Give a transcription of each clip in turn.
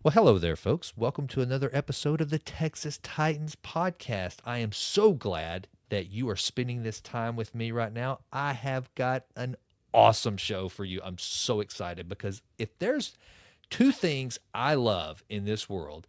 Well, hello there, folks. Welcome to another episode of the Texas Titans podcast. I am so glad that you are spending this time with me right now. I have got an awesome show for you. I'm so excited because if there's two things I love in this world,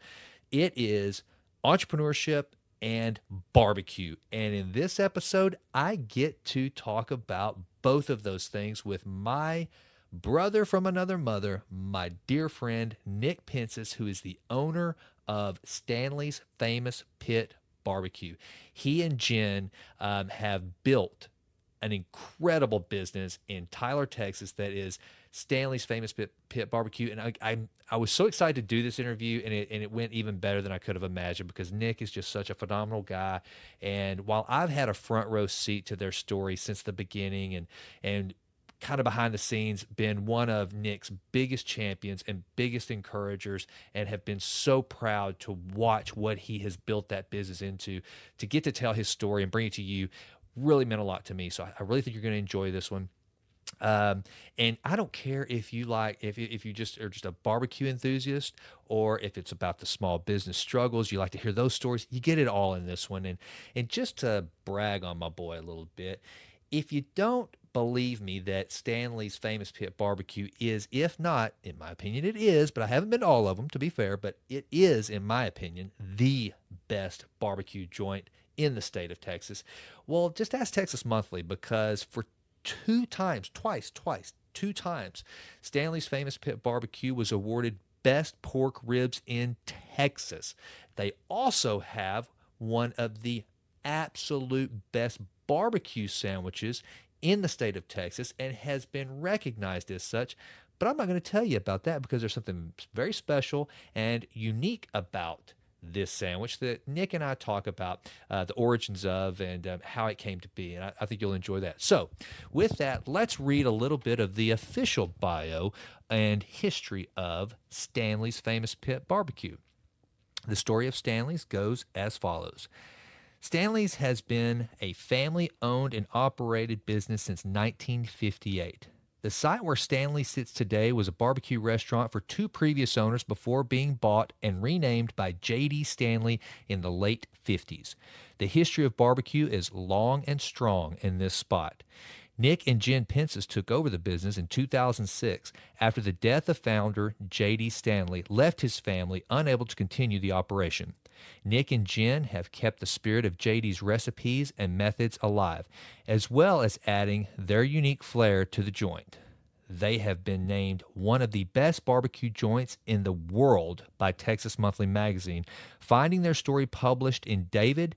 it is entrepreneurship and barbecue. And in this episode, I get to talk about both of those things with my brother from another mother, my dear friend Nick Pencis, who is the owner of Stanley's Famous Pit Barbecue. He and Jen have built an incredible business in Tyler, Texas, that is Stanley's Famous Pit Barbecue. And I was so excited to do this interview, and it went even better than I could have imagined because Nick is just such a phenomenal guy. And while I've had a front row seat to their story since the beginning and kind of behind the scenes been one of Nick's biggest champions and biggest encouragers, and have been so proud to watch what he has built that business into, to get to tell his story and bring it to you really meant a lot to me. So I really think you're going to enjoy this one. And I don't care if you like, if you just are just a barbecue enthusiast, or if it's about the small business struggles, you like to hear those stories, you get it all in this one. And just to brag on my boy a little bit, if you don't believe me that Stanley's Famous Pit Barbecue is, if not, in my opinion, it is, but I haven't been to all of them to be fair, but it is, in my opinion, the best barbecue joint in the state of Texas. Well, just ask Texas Monthly, because for two times, Stanley's Famous Pit Barbecue was awarded Best Pork Ribs in Texas. They also have one of the absolute best barbecue sandwiches in the state of Texas, and has been recognized as such. But I'm not going to tell you about that because there's something very special and unique about this sandwich that Nick and I talk about the origins of, and how it came to be. And I think you'll enjoy that. So with that, let's read a little bit of the official bio and history of Stanley's Famous Pit Barbecue. The story of Stanley's goes as follows. Stanley's has been a family-owned and operated business since 1958. The site where Stanley sits today was a barbecue restaurant for two previous owners before being bought and renamed by JD Stanley in the late 50s. The history of barbecue is long and strong in this spot. Nick and Jen Pencis took over the business in 2006 after the death of founder JD Stanley left his family unable to continue the operation. Nick and Jen have kept the spirit of JD's recipes and methods alive, as well as adding their unique flair to the joint. They have been named one of the best barbecue joints in the world by Texas Monthly Magazine, finding their story published in David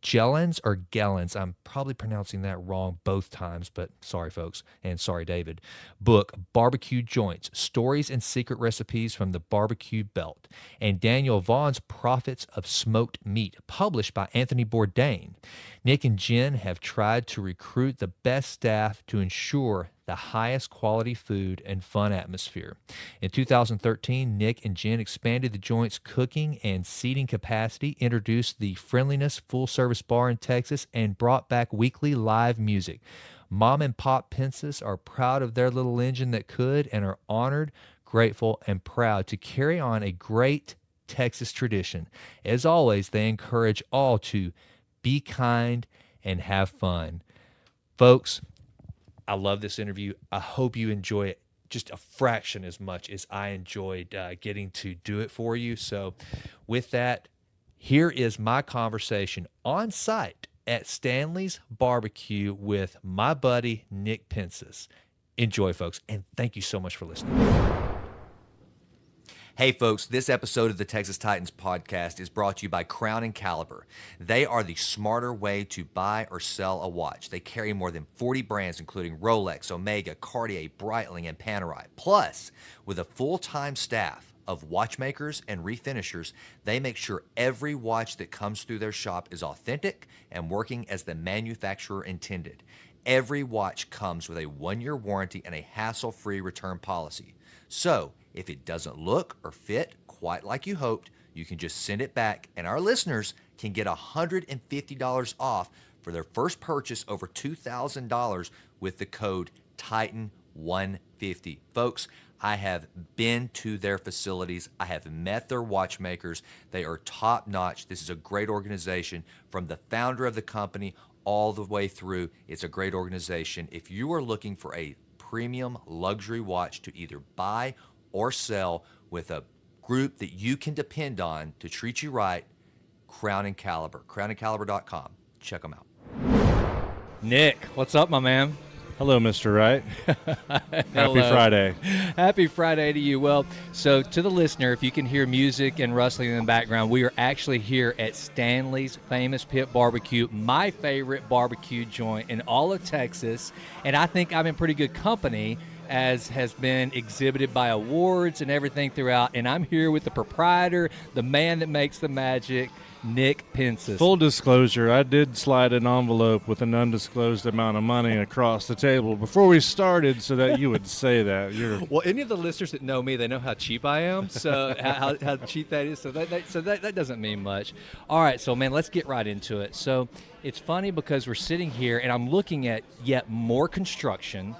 Gellens or Gellens, I'm probably pronouncing that wrong both times, but sorry folks, and sorry David, book Barbecue Joints, Stories and Secret Recipes from the Barbecue Belt, and Daniel Vaughn's Profits of Smoked Meat, published by Anthony Bourdain. Nick and Jen have tried to recruit the best staff to ensure the highest quality food and fun atmosphere. In 2013, Nick and Jen expanded the joint's cooking and seating capacity, introduced the Friendliness full-service bar in Texas, and brought back weekly live music. Mom and Pop Pencis are proud of their little engine that could, and are honored, grateful, and proud to carry on a great Texas tradition. As always, they encourage all to be kind and have fun. Folks, I love this interview. I hope you enjoy it just a fraction as much as I enjoyed getting to do it for you. So with that, here is my conversation on site at Stanley's Barbecue with my buddy Nick Pencis. Enjoy, folks, and thank you so much for listening. Hey folks, this episode of the Texas Titans podcast is brought to you by Crown & Caliber. They are the smarter way to buy or sell a watch. They carry more than 40 brands including Rolex, Omega, Cartier, Breitling, and Panerai. Plus, with a full-time staff of watchmakers and refinishers, they make sure every watch that comes through their shop is authentic and working as the manufacturer intended. Every watch comes with a 1-year warranty and a hassle-free return policy. So, if it doesn't look or fit quite like you hoped, you can just send it back, and our listeners can get $150 off for their first purchase over $2,000 with the code TITAN150. Folks, I have been to their facilities. I have met their watchmakers. They are top notch. This is a great organization from the founder of the company all the way through. It's a great organization. If you are looking for a premium luxury watch to either buy or sell with a group that you can depend on to treat you right, Crown and Caliber, crownandcaliber.com. Check them out. Nick, what's up, my man? Hello, Mr. Wright. Happy Friday. Happy Friday to you. Well, so to the listener, if you can hear music and rustling in the background, we are actually here at Stanley's Famous Pit Barbecue, my favorite barbecue joint in all of Texas. And I think I'm in pretty good company, as has been exhibited by awards and everything throughout. And I'm here with the proprietor, the man that makes the magic, Nick Pencis. Full disclosure, I did slide an envelope with an undisclosed amount of money across the table before we started so that you would say that. Well, any of the listeners that know me, they know how cheap I am, so how cheap that is. So that doesn't mean much. All right, so, man, let's get right into it. So it's funny because we're sitting here, and I'm looking at yet more construction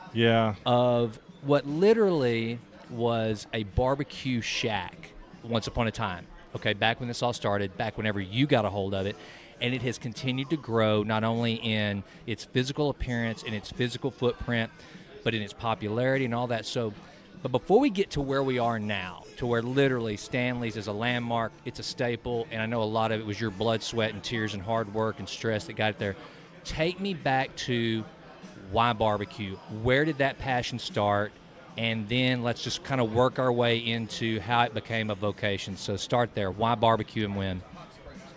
of what literally was a barbecue shack once upon a time. Okay, back when this all started, back whenever you got a hold of it, and it has continued to grow not only in its physical appearance and its physical footprint, but in its popularity and all that. So, but before we get to where we are now, to where literally Stanley's is a landmark, it's a staple, and I know a lot of it was your blood, sweat, and tears and hard work and stress that got it there. Take me back to why barbecue? Where did that passion start? And then let's just kind of work our way into how it became a vocation. So start there. Why barbecue and when?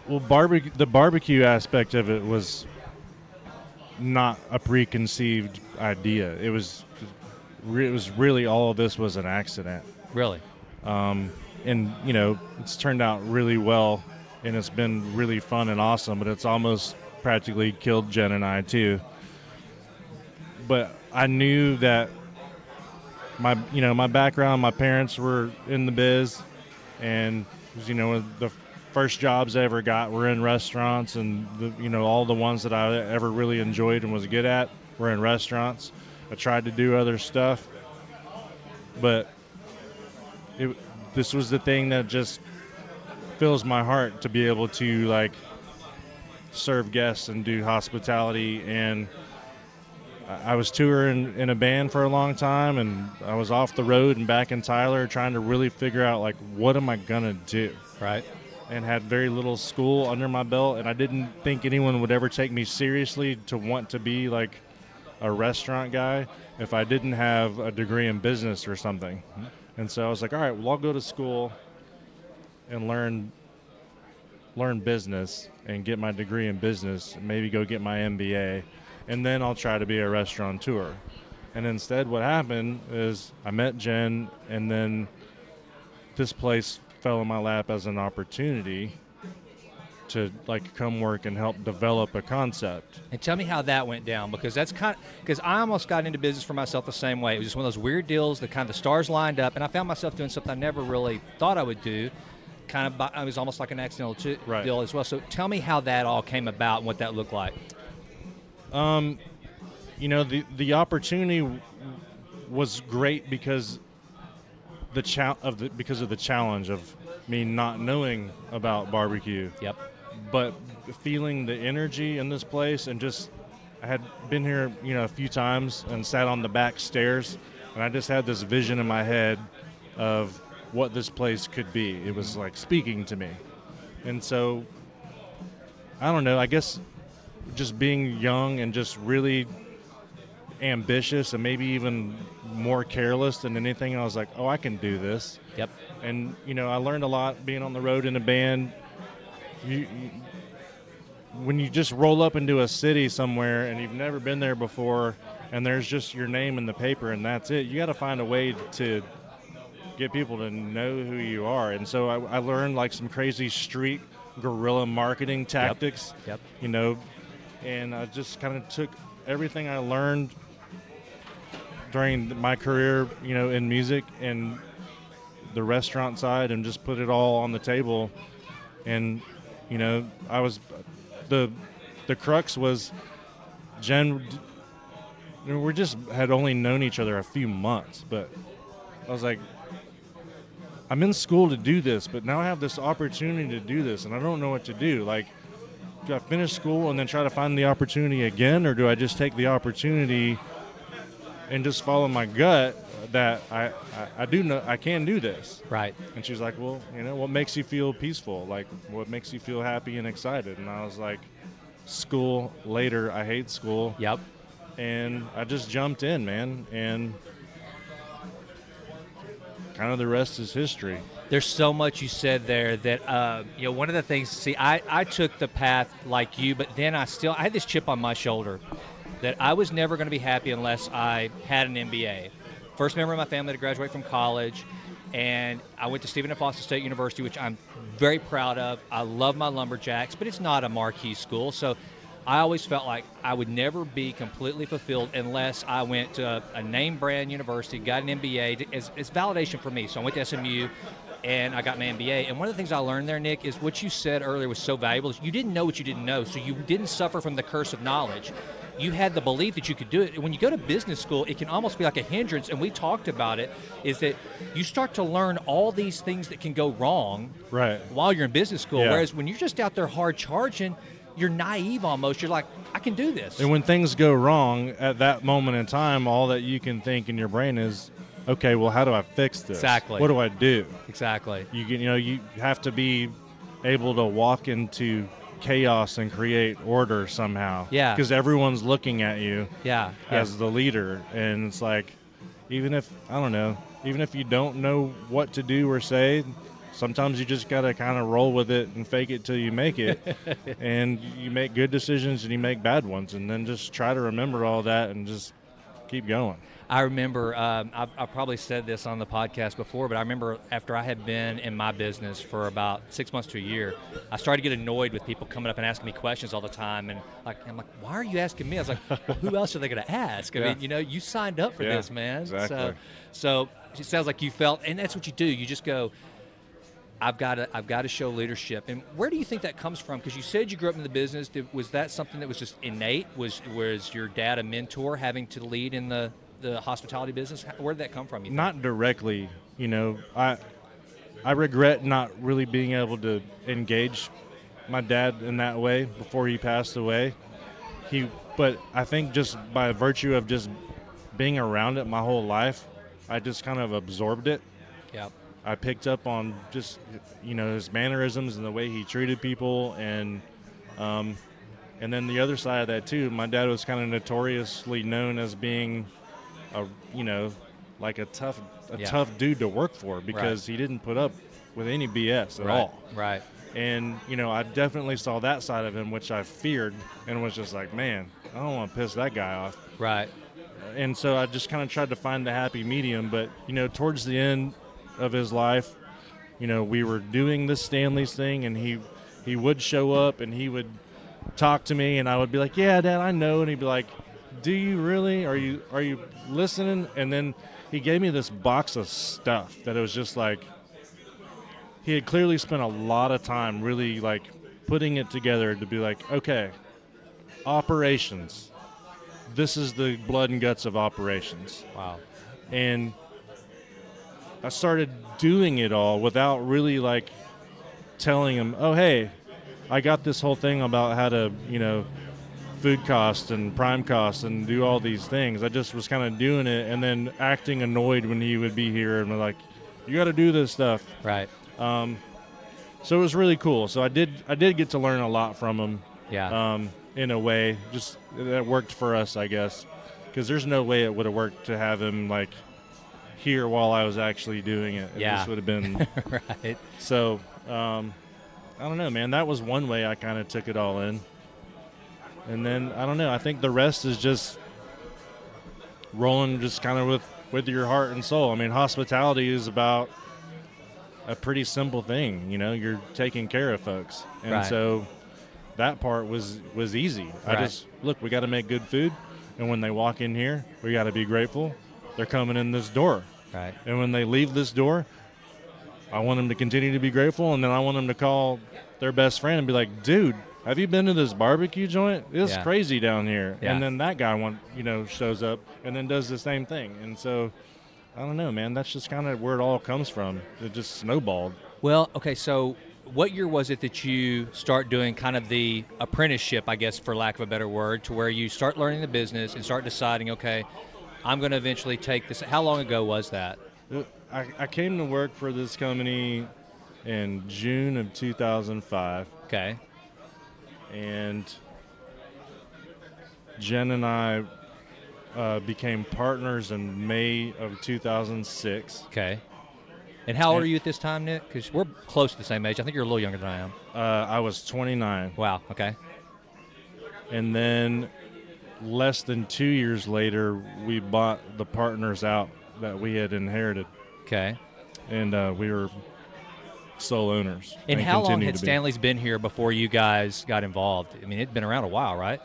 Well, the barbecue aspect of it was not a preconceived idea. It was really all of this was an accident. Really? And, it's turned out really well, and it's been really fun and awesome, but it's almost practically killed Jen and I too. But I knew that my background, my parents were in the biz, and the first jobs I ever got were in restaurants, and all the ones that I ever really enjoyed and was good at were in restaurants. I tried to do other stuff, but this was the thing that just fills my heart, to be able to serve guests and do hospitality. And I was touring in a band for a long time, and I was off the road and back in Tyler trying to really figure out, what am I going to do? Right. And had very little school under my belt, and I didn't think anyone would ever take me seriously to want to be a restaurant guy if I didn't have a degree in business or something. Mm-hmm. And so I was like, all right, well, I'll go to school and learn business and get my degree in business, and maybe go get my MBA. And then I'll try to be a restaurateur. And instead what happened is I met Jen, and then this place fell in my lap as an opportunity to come work and help develop a concept. And tell me how that went down, because because I almost got into business for myself the same way. It was just one of those weird deals that kind of the stars lined up, and I found myself doing something I never really thought I would do. It was almost like an accidental deal as well. So tell me how that all came about and what that looked like. The opportunity was great because because of the challenge of me not knowing about barbecue. Yep. But feeling the energy in this place, and I had been here, a few times and sat on the back stairs, and I just had this vision in my head of what this place could be. It was speaking to me. And so, I don't know, I guess just being young and just really ambitious and maybe even more careless than anything, I was like, oh, I can do this. Yep. And, I learned a lot being on the road in a band. When you just roll up into a city somewhere and you've never been there before, and there's just your name in the paper and that's it, you got to find a way to get people to know who you are. And so I learned some crazy street guerrilla marketing tactics. Yep. And I just kind of took everything I learned during my career, in music and the restaurant side, and just put it all on the table. And, I was the crux was Jen. We had only known each other a few months, but I'm in school to do this, but now I have this opportunity to do this, and I don't know what to do. Like, do I finish school and then try to find the opportunity again, or do I just take the opportunity and just follow my gut that I do know I can do this? Right. And she's like, well, what makes you feel peaceful? Like, what makes you feel happy and excited? And I was like, school. Later, I hate school. Yep. And I just jumped in, man, and kind of the rest is history. There's so much you said there that, one of the things, see, I took the path like you, but then I had this chip on my shoulder that I was never going to be happy unless I had an MBA. First member of my family to graduate from college, and I went to Stephen F. Austin State University, which I'm very proud of. I love my Lumberjacks, but it's not a marquee school, so I always felt like I would never be completely fulfilled unless I went to a name brand university, got an MBA. It's validation for me. So I went to SMU, and I got my MBA. And one of the things I learned there, Nick, is what you said earlier was so valuable. Is you didn't know what you didn't know, so you didn't suffer from the curse of knowledge. You had the belief that you could do it. When you go to business school, it can almost be like a hindrance, and we talked about it, is that you start to learn all these things that can go wrong while you're in business school, whereas when you're just out there hard charging, you're naive almost. You're like, I can do this. And when things go wrong at that moment in time, all that you can think in your brain is, okay, well, how do I fix this? Exactly. What do I do? Exactly. You have to be able to walk into chaos and create order somehow. Yeah. Because everyone's looking at you as the the leader. And it's like, even if you don't know what to do or say, sometimes you just got to kind of roll with it and fake it till you make it. And you make good decisions and you make bad ones. And then just try to remember all that and just keep going. I remember, I probably said this on the podcast before, but I remember after I had been in my business for about 6 months to a year, I started to get annoyed with people coming up and asking me questions all the time. And I'm like, why are you asking me? I was like, well, who else are they going to ask? I mean, you signed up for this, man. Exactly. So it sounds like you felt, and that's what you do. You just go, I've got to show leadership. And where do you think that comes from? Because you said you grew up in the business. Was that something that was just innate? Was your dad a mentor, having to lead in the hospitality business? Where did that come from? Not directly. I regret not really being able to engage my dad in that way before he passed away. But I think just by virtue of just being around it my whole life, I just kind of absorbed it. Yeah. I picked up on just, his mannerisms and the way he treated people. And then the other side of that, too, my dad was kind of notoriously known as being, like a tough dude to work for because he didn't put up with any BS at all. Right. And, I definitely saw that side of him, which I feared and was just like, man, I don't want to piss that guy off. Right. And so I just kind of tried to find the happy medium. But, towards the end of his life, we were doing this Stanley's thing, and he would show up and he would talk to me, and I would be like, yeah, Dad, I know. And he'd be like, do you really? Are you listening? And then he gave me this box of stuff that it was just like, he had clearly spent a lot of time really like putting it together to be like, okay, operations. This is the blood and guts of operations. Wow. And I started doing it all without really like telling him, oh, hey, I got this whole thing about how to, food cost and prime cost and do all these things. I just was kind of doing it and then acting annoyed when he would be here and like, you got to do this stuff. Right. So it was really cool. So I did get to learn a lot from him. Yeah. In a way, just that worked for us, I guess, because there's no way it would have worked to have him like here while I was actually doing it. Yeah. This would have been right. So I don't know, man. That was one way I kind of took it all in. And then, I don't know, I think the rest is just rolling just kind of with your heart and soul. I mean, hospitality is about a pretty simple thing. You're taking care of folks. And so that part was easy. Right. I just, look, we got to make good food. And when they walk in here, we got to be grateful. They're coming in this door. Right. And when they leave this door, I want them to continue to be grateful. And then I want them to call their best friend and be like, dude, have you been to this barbecue joint? It's crazy down here. Yeah. And then that guy shows up and then does the same thing. And so I don't know, man. That's just kind of where it all comes from. It just snowballed. Well, okay, so what year was it that you start doing kind of the apprenticeship, I guess, for lack of a better word, to where you start learning the business and start deciding, okay, I'm going to eventually take this. How long ago was that? I came to work for this company in June of 2005. Okay. And Jen and I became partners in May of 2006. Okay. And how old are you at this time, Nick? Because we're close to the same age. I think you're a little younger than I am. I was 29. Wow, okay. And then less than 2 years later, we bought the partners out that we had inherited. Okay. And we were sole owners. And how long had Stanley's been here before you guys got involved? I mean, it'd been around a while, right?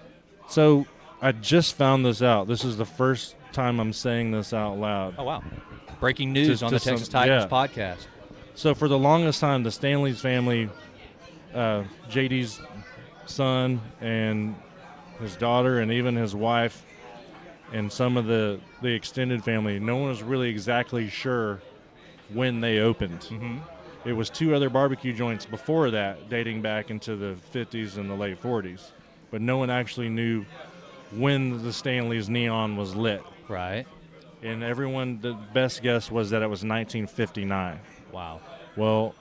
So I just found this out. This is the first time I'm saying this out loud. Oh, wow. Breaking news on the Texas Titans podcast. So for the longest time, the Stanley's family, JD's son and his daughter and even his wife and some of the extended family, no one was really exactly sure when they opened. Mm-hmm. It was 2 other barbecue joints before that, dating back into the 50s and the late 40s. But no one actually knew when the Stanley's neon was lit. Right. And everyone, the best guess was that it was 1959. Wow. Well,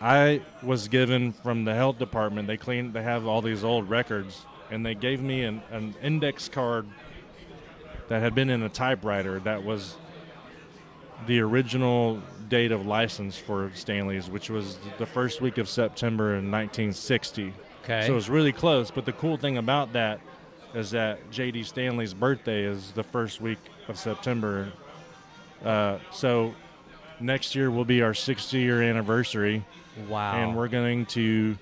I was given from the health department, they have all these old records, and they gave me an index card that had been in a typewriter that was the original date of license for Stanley's, which was the first week of September in 1960. Okay. So it was really close, but the cool thing about that is that JD Stanley's birthday is the first week of September. So next year will be our 60-year anniversary. Wow. And we're going to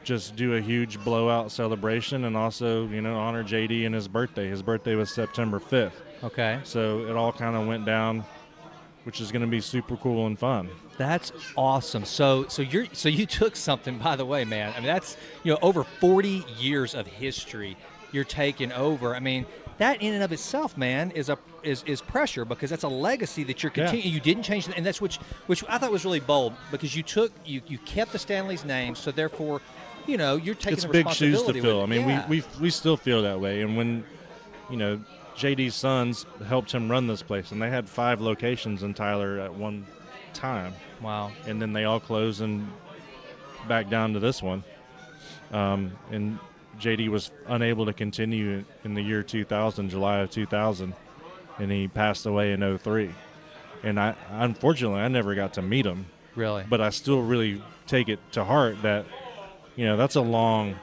just do a huge blowout celebration and also, honor JD and his birthday. His birthday was September 5th. Okay. So it all kind of went down, which is going to be super cool and fun. That's awesome. So you took something, by the way, man. I mean, that's over 40 years of history you're taking over. I mean, that in and of itself, man, is pressure, because that's a legacy that you're continuing. Yeah. You didn't change, and that's which I thought was really bold, because you kept the Stanley's name, so therefore, you're taking it's the big shoes to fill. I mean, yeah. we still feel that way, and when JD's sons helped him run this place, and they had 5 locations in Tyler at one time. Wow. And then they all closed and back down to this one. And JD was unable to continue in the year 2000, July of 2000, and he passed away in 2003. And unfortunately, I never got to meet him. Really? But I still really take it to heart that, that's a long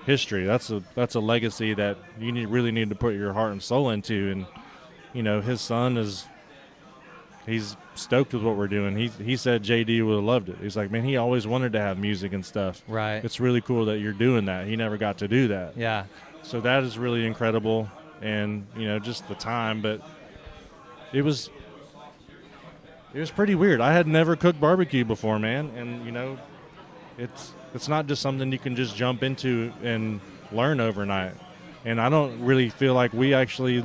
history. That's a legacy that you really need to put your heart and soul into. And, his son he's stoked with what we're doing. He said JD would have loved it. He's like, man, he always wanted to have music and stuff. Right. It's really cool that you're doing that. He never got to do that. Yeah. So that is really incredible, and just the time. But it was pretty weird. I had never cooked barbecue before, man, and it's not just something you can just jump into and learn overnight. And I don't really feel like we actually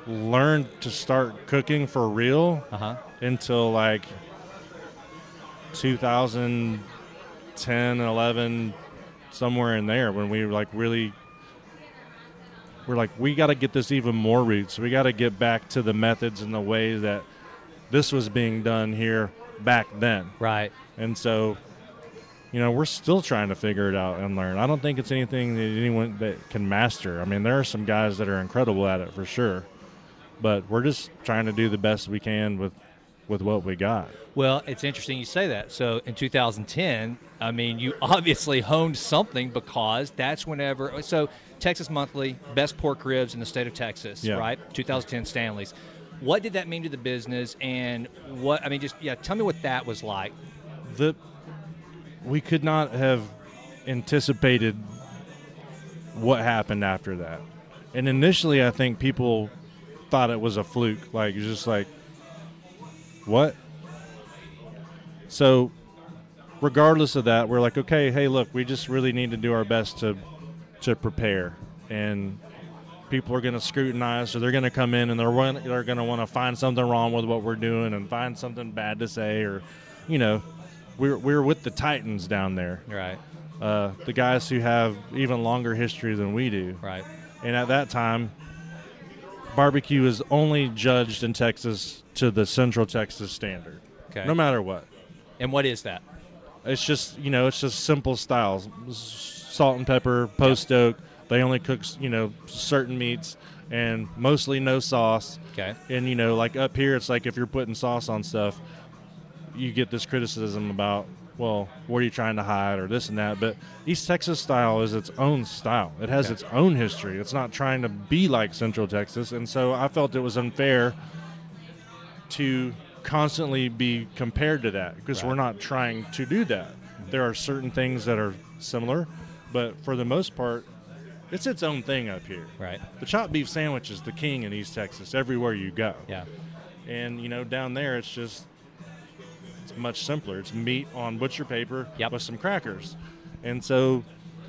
learned to start cooking for real until like 2010, 11, somewhere in there, when we we're like, we got to get this even more roots. We got to get back to the methods and the way that this was being done here back then. Right. And so, we're still trying to figure it out and learn. I don't think it's anything that anyone that can master. I mean, there are some guys that are incredible at it for sure. But we're just trying to do the best we can with what we got. Well, it's interesting you say that. So in 2010, I mean, you obviously honed something, because that's whenever – so Texas Monthly, best pork ribs in the state of Texas, right? 2010 Stanley's. What did that mean to the business, and tell me what that was like. We could not have anticipated what happened after that. And initially, I think people – thought it was a fluke, like just like, what? So regardless of that, we're like, okay, hey, look, we just really need to do our best to prepare. And people are going to scrutinize, so they're going to come in and they're going to want to find something wrong with what we're doing and find something bad to say, or, you know, we're with the Titans down there. Right. The guys who have even longer history than we do. Right. And at that time, barbecue is only judged in Texas to the Central Texas standard. Okay. No matter what. And what is that? It's just, you know, it's just simple styles. Salt and pepper, post oak. They only cook, you know, certain meats and mostly no sauce. Okay. And, you know, like up here, it's like if you're putting sauce on stuff, you get this criticism about, well, what are you trying to hide or this and that. But East Texas style is its own style. It has its own history. It's not trying to be like Central Texas. And so I felt it was unfair to constantly be compared to that, because we're not trying to do that. There are certain things that are similar, but for the most part, it's its own thing up here. Right. The chopped beef sandwich is the king in East Texas everywhere you go. Yeah. And, you know, down there it's much simpler. It's meat on butcher paper with some crackers. And so,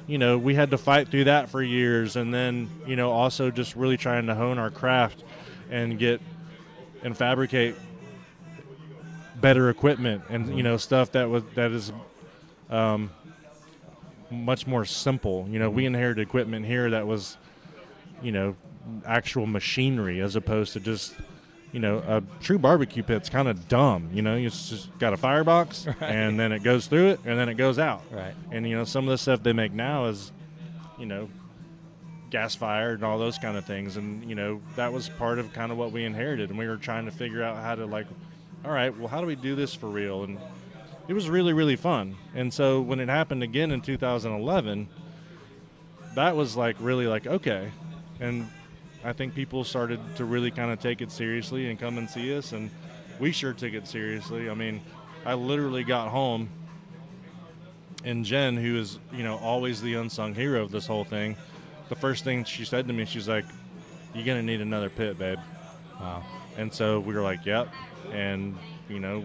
you know, we had to fight through that for years, and then, you know, also just really trying to hone our craft and fabricate better equipment and, you know, stuff that is much more simple. You know, we inherited equipment here that was, you know, actual machinery, as opposed to just, you know, a true barbecue pit's kind of dumb. You know, you just got a firebox and then it goes through it and then it goes out. Right. And, you know, some of the stuff they make now is, you know, gas fired and all those kind of things. And, you know, that was part of kind of what we inherited. And we were trying to figure out how to, like, all right, well, how do we do this for real? And it was really, really fun. And so when it happened again in 2011, that was like really like, okay. And I think people started to really kind of take it seriously and come and see us. And we sure took it seriously. I mean, I literally got home, and Jen, who is, you know, always the unsung hero of this whole thing, the first thing she said to me, she's like, "You're going to need another pit, babe." Wow. And so we were like, yep. And, you know,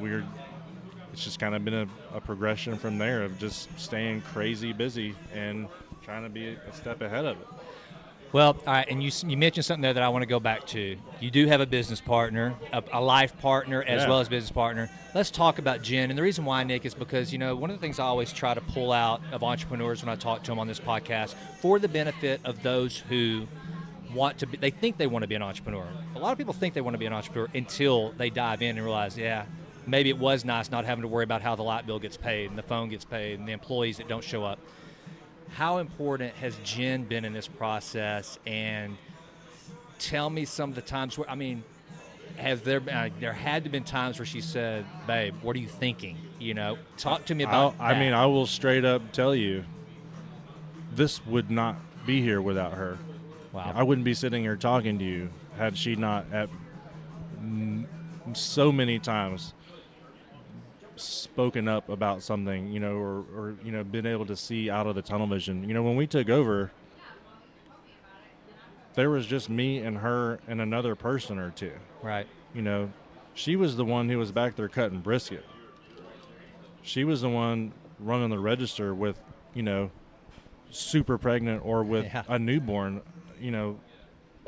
it's just kind of been a progression from there of just staying crazy busy and trying to be a step ahead of it. Well, all right, and you mentioned something there that I want to go back to. You do have a business partner, a life partner, as well as business partner. Let's talk about Jen. And the reason why, Nick, is because, you know, one of the things I always try to pull out of entrepreneurs when I talk to them on this podcast, for the benefit of those who they think they want to be an entrepreneur. A lot of people think they want to be an entrepreneur until they dive in and realize, maybe it was nice not having to worry about how the light bill gets paid and the phone gets paid and the employees that don't show up. How important has Jen been in this process? And tell me some of the times where, I mean, have there had to have been times where she said, "Babe, what are you thinking?" You know, talk to me about that. I mean, I will straight up tell you, this would not be here without her. Wow. I wouldn't be sitting here talking to you had she not at so many times spoken up about something, you know, or you know, been able to see out of the tunnel vision. You know, when we took over, there was just me and her and another person or two. Right. You know, she was the one who was back there cutting brisket. She was the one running the register with, you know, super pregnant or with a newborn, you know,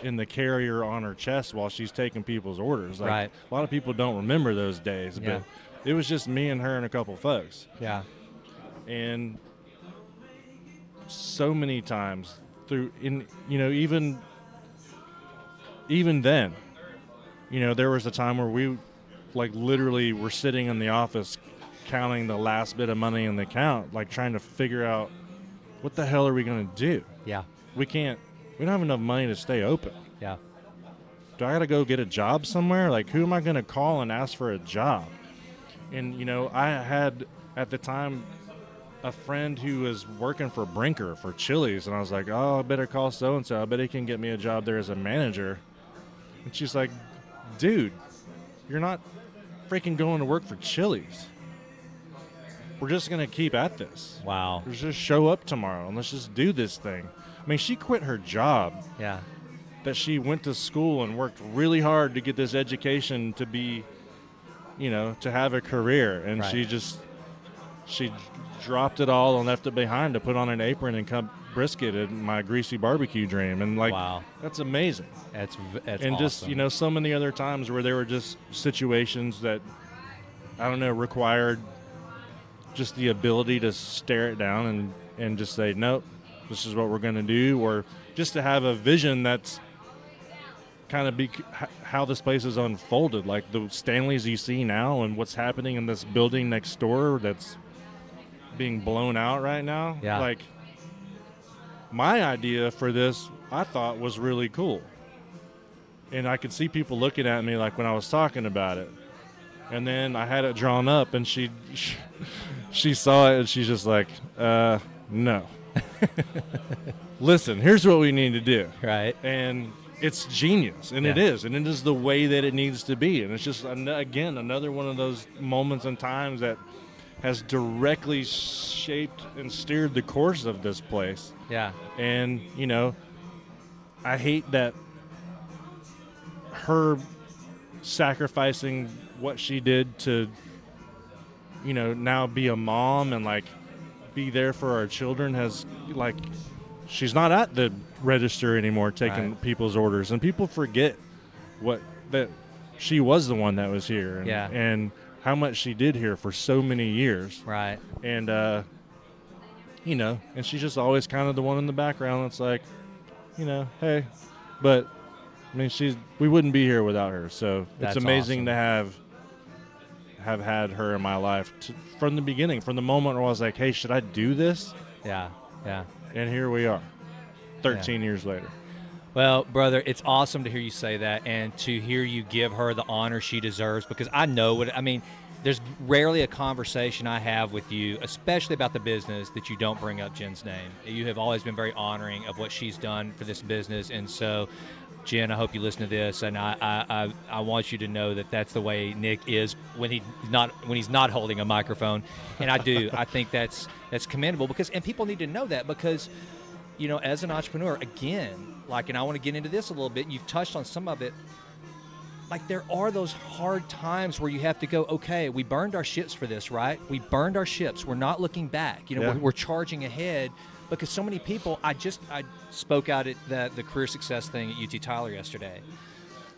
in the carrier on her chest while she's taking people's orders. Like, a lot of people don't remember those days, but it was just me and her and a couple folks. Yeah. And so many times you know, even then, you know, there was a time where we, like, literally were sitting in the office counting the last bit of money in the account, like trying to figure out what the hell are we going to do? Yeah. We don't have enough money to stay open. Yeah. Do I got to go get a job somewhere? Like, who am I going to call and ask for a job? And, you know, I had at the time a friend who was working for Brinker for Chili's, and I was like, oh, I better call so-and-so. I bet he can get me a job there as a manager. And she's like, dude, you're not freaking going to work for Chili's. We're just going to keep at this. Wow. Let's just show up tomorrow and let's just do this thing. I mean, she quit her job. Yeah. That she went to school and worked really hard to get this education to be, you know, to have a career. And she dropped it all and left it behind to put on an apron and come brisket in my greasy barbecue dream, and like, Wow. that's amazing. That's And awesome. just, you know, so many other times where there were just situations that, I don't know, required just the ability to stare it down and just say, nope, this is what we're going to do, or just to have a vision that's kind of how this place is unfolded, like the Stanleys you see now and what's happening in this building next door that's being blown out right now. Yeah. Like, my idea for this, I thought, was really cool. And I could see people looking at me like when I was talking about it. And then I had it drawn up, and she saw it, and she's just like, no. Listen, here's what we need to do. Right. And it's genius, and Yeah. it is the way that it needs to be. And it's just, again, another one of those moments and times that has directly shaped and steered the course of this place. Yeah. And, you know, I hate that her sacrificing what she did to, you know, now be a mom and, like, be there for our children has, like, she's not at the register anymore taking Right. people's orders. And people forget that she was the one that was here. And, Yeah. and how much she did here for so many years. Right. And, you know, and she's just always kind of the one in the background that's like, you know, hey. But, I mean, we wouldn't be here without her. So That's it's amazing awesome. to have had her in my life from the beginning, from the moment where I was like, hey, should I do this? Yeah. Yeah. And here we are, 13 years later. Well, brother, it's awesome to hear you say that and to hear you give her the honor she deserves, because I know what I mean. There's rarely a conversation I have with you, especially about the business, that you don't bring up Jen's name. You have always been very honoring of what she's done for this business, and so, Jen, I hope you listen to this, and I want you to know that that's the way Nick is when he's not holding a microphone, and I do. I think that's commendable, and people need to know that, because, you know, as an entrepreneur, again, like, and I want to get into this a little bit, and you've touched on some of it, like, there are those hard times where you have to go, okay, we burned our ships for this, right? We burned our ships. We're not looking back. You know, Yeah. we're charging ahead, because so many people, I spoke out at the career success thing at UT Tyler yesterday,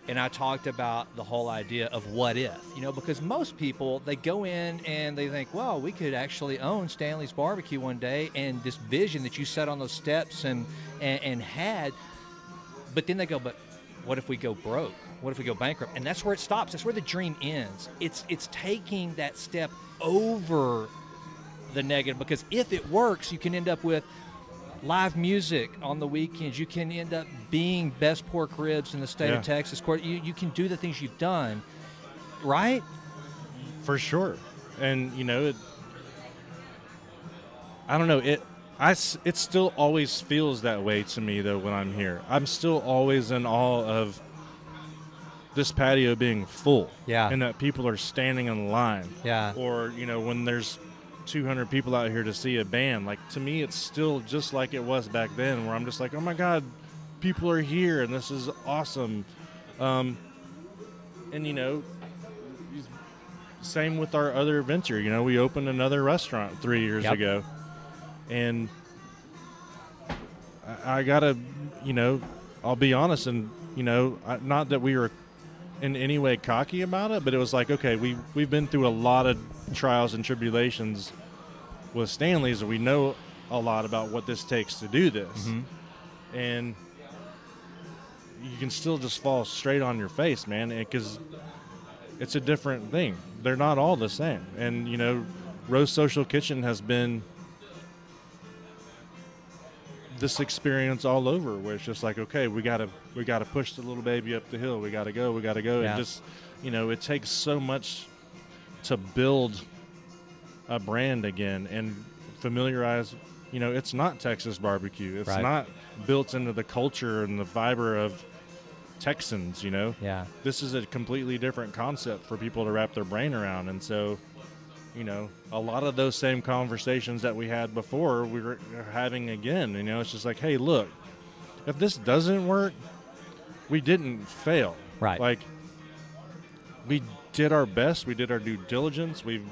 and I talked about the whole idea of what if, you know, because most people, they go in and they think, well, we could actually own Stanley's Barbecue one day, and this vision that you set on those steps and had, but then they go, but what if we go broke? What if we go bankrupt? And that's where it stops. That's where the dream ends. It's taking that step over the negative, because if it works, you can end up with live music on the weekends. You can end up being best pork ribs in the state Yeah. of Texas. You can do the things you've done, right? For sure. And, you know, I don't know, it still always feels that way to me, though, when I'm here. I'm still always in awe of this patio being full. Yeah. And that people are standing in line. Yeah. Or, you know, when there's 200 people out here to see a band. Like, to me, it's still just like it was back then, where I'm just like, oh my God, people are here and this is awesome. And, you know, same with our other venture. You know, we opened another restaurant 3 years Yep. ago. And I gotta, you know, I'll be honest, and, you know, not that we were in any way cocky about it, but it was like, okay, we've been through a lot of trials and tribulations with Stanley's, and we know a lot about what this takes to do this. Mm-hmm. And you can still just fall straight on your face, man, because it's a different thing. They're not all the same. And, you know, Rose Social Kitchen has been this experience all over, where it's just like, okay, we gotta push the little baby up the hill. We gotta go. Yeah. And just, you know, it takes so much to build a brand again and familiarize. You know, it's not Texas barbecue. It's Right. not built into the culture and the fiber of Texans. You know, Yeah. this is a completely different concept for people to wrap their brain around, and so, you know, a lot of those same conversations that we had before, we were having again. You know, it's just like, hey, look, if this doesn't work, we didn't fail. Right. Like, we did our best. We did our due diligence. We've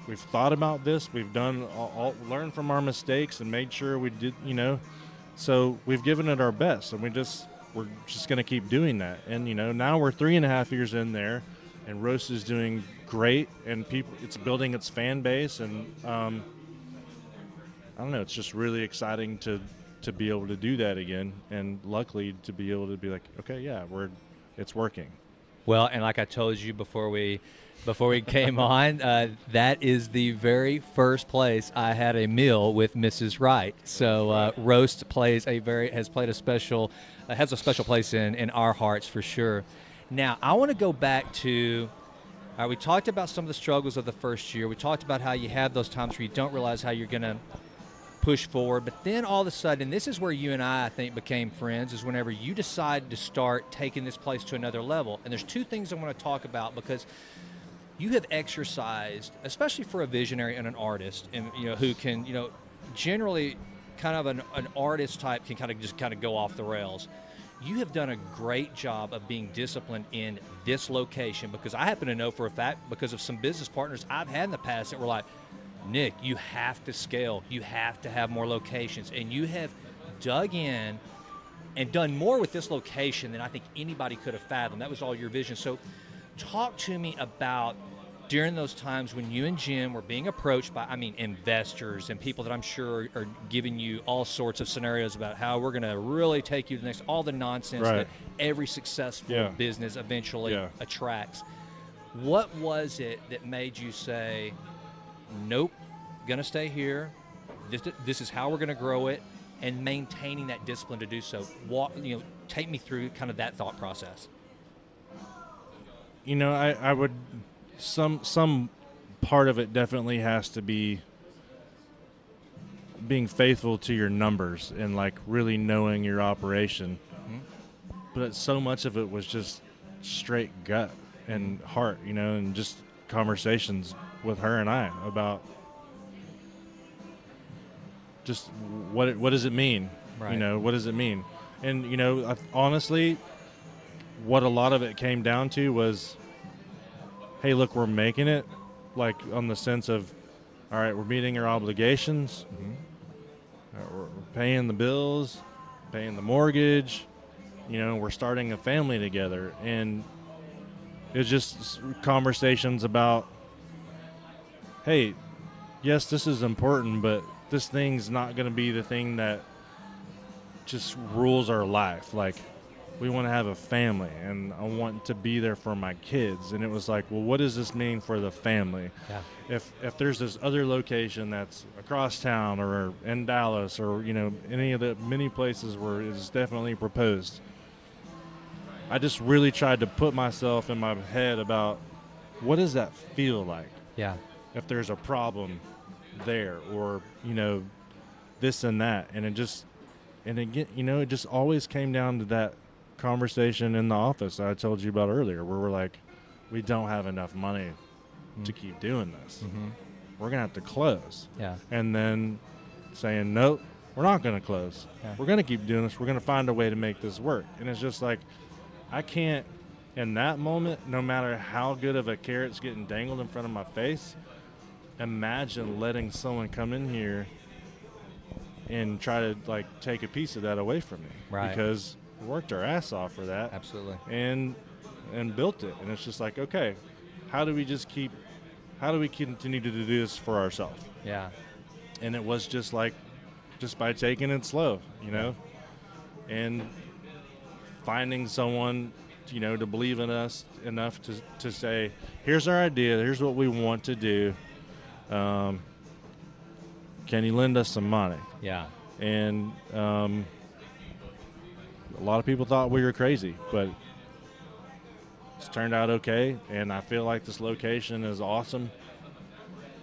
we've thought about this. We've done learned from our mistakes and made sure we did, so we've given it our best, and we're just going to keep doing that. And, now we're 3.5 years in there, and Roast is doing great, and it's building its fan base. And, I don't know, it's just really exciting to be able to do that again. And luckily to be able to be like, okay, yeah, it's working. Well, and like I told you before we came on, that is the very first place I had a meal with Mrs. Wright. So Roast has a special place in our hearts for sure. Now I want to go back to. We talked about some of the struggles of the first year. We talked about how you have those times where you don't realize how you're going to push forward, but then all of a sudden, and this is where you and I think became friends, is whenever you decided to start taking this place to another level. And there's two things I want to talk about, because you have exercised, especially for a visionary and an artist, and who can generally kind of an artist type can kind of go off the rails. You have done a great job of being disciplined in this location, because I happen to know for a fact, because of some business partners I've had in the past that were like, Nick, you have to scale. You have to have more locations. And you have dug in and done more with this location than I think anybody could have fathomed. That was all your vision. So talk to me about during those times when you and Jim were being approached by, investors and people that I'm sure are giving you all sorts of scenarios about how we're going to really take you to the next, all the nonsense right. that every successful business eventually attracts. What was it that made you say, nope, gonna stay here. This is how we're gonna grow it, and maintaining that discipline to do so. Take me through kind of that thought process. I would some part of it definitely has to be being faithful to your numbers and like really knowing your operation. Mm-hmm. But so much of it was just straight gut and heart, and just conversations with her and I about just what does it mean, right. What does it mean? And honestly, what a lot of it came down to was, hey, look, we're making it, like on the sense of, all right, we're meeting our obligations, we're paying the bills, paying the mortgage, we're starting a family together. And it was just conversations about, hey, yes, this is important, but this thing's not going to be the thing that just rules our life. Like, we want to have a family, and I want to be there for my kids. And it was like, well, what does this mean for the family? Yeah. If there's this other location that's across town or in Dallas or, any of the many places where it's definitely proposed, I just really tried to put myself in my head about what does that feel like? Yeah. If there's a problem there or, this and that. And it just always came down to that conversation in the office I told you about earlier, where we're like, we don't have enough money to keep doing this. Mm-hmm. We're going to have to close. Yeah. And then saying, nope, we're not going to close. Yeah. We're going to keep doing this. We're going to find a way to make this work. And it's just like, I can't, in that moment, no matter how good of a carrot's getting dangled in front of my face, imagine letting someone come in here and try to like take a piece of that away from me. Right. Because we worked our ass off for that. Absolutely. And built it. And it's just like, okay, how do we continue to do this for ourselves? Yeah. And it was just by taking it slow, and finding someone, to believe in us enough to say, here's our idea, here's what we want to do. Can you lend us some money? Yeah. And a lot of people thought we were crazy, but it's turned out okay. And I feel like this location is awesome.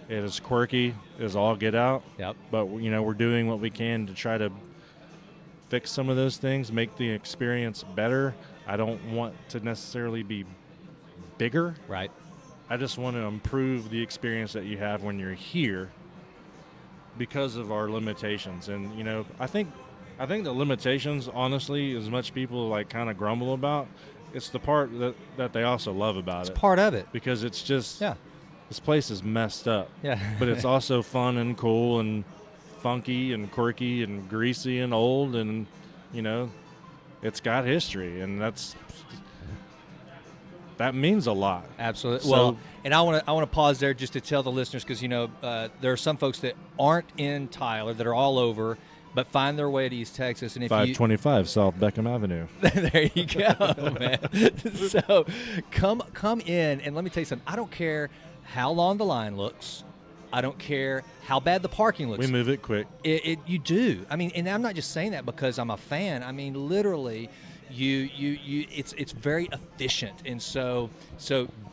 It is quirky as all get out. Yep. But, we're doing what we can to try to fix some of those things, make the experience better. I don't want to necessarily be bigger. Right. I just want to improve the experience that you have when you're here because of our limitations. And, I think the limitations, honestly, as much people like kind of grumble about, it's the part that they also love about it. It's part of it. Because it's just, this place is messed up. Yeah. But it's also fun and cool and funky and quirky and greasy and old, and, you know, it's got history, and that means a lot. Absolutely. So, Well, and I want to pause there just to tell the listeners, because, you know, there are some folks that aren't in Tyler that are all over, but find their way to East Texas. And if 525 South Beckham Avenue. there you go, man. So come in, and let me tell you something. I don't care how long the line looks. I don't care how bad the parking looks. We move it quick. You do. I mean, and I'm not just saying that because I'm a fan. I mean, literally, it's very efficient, and so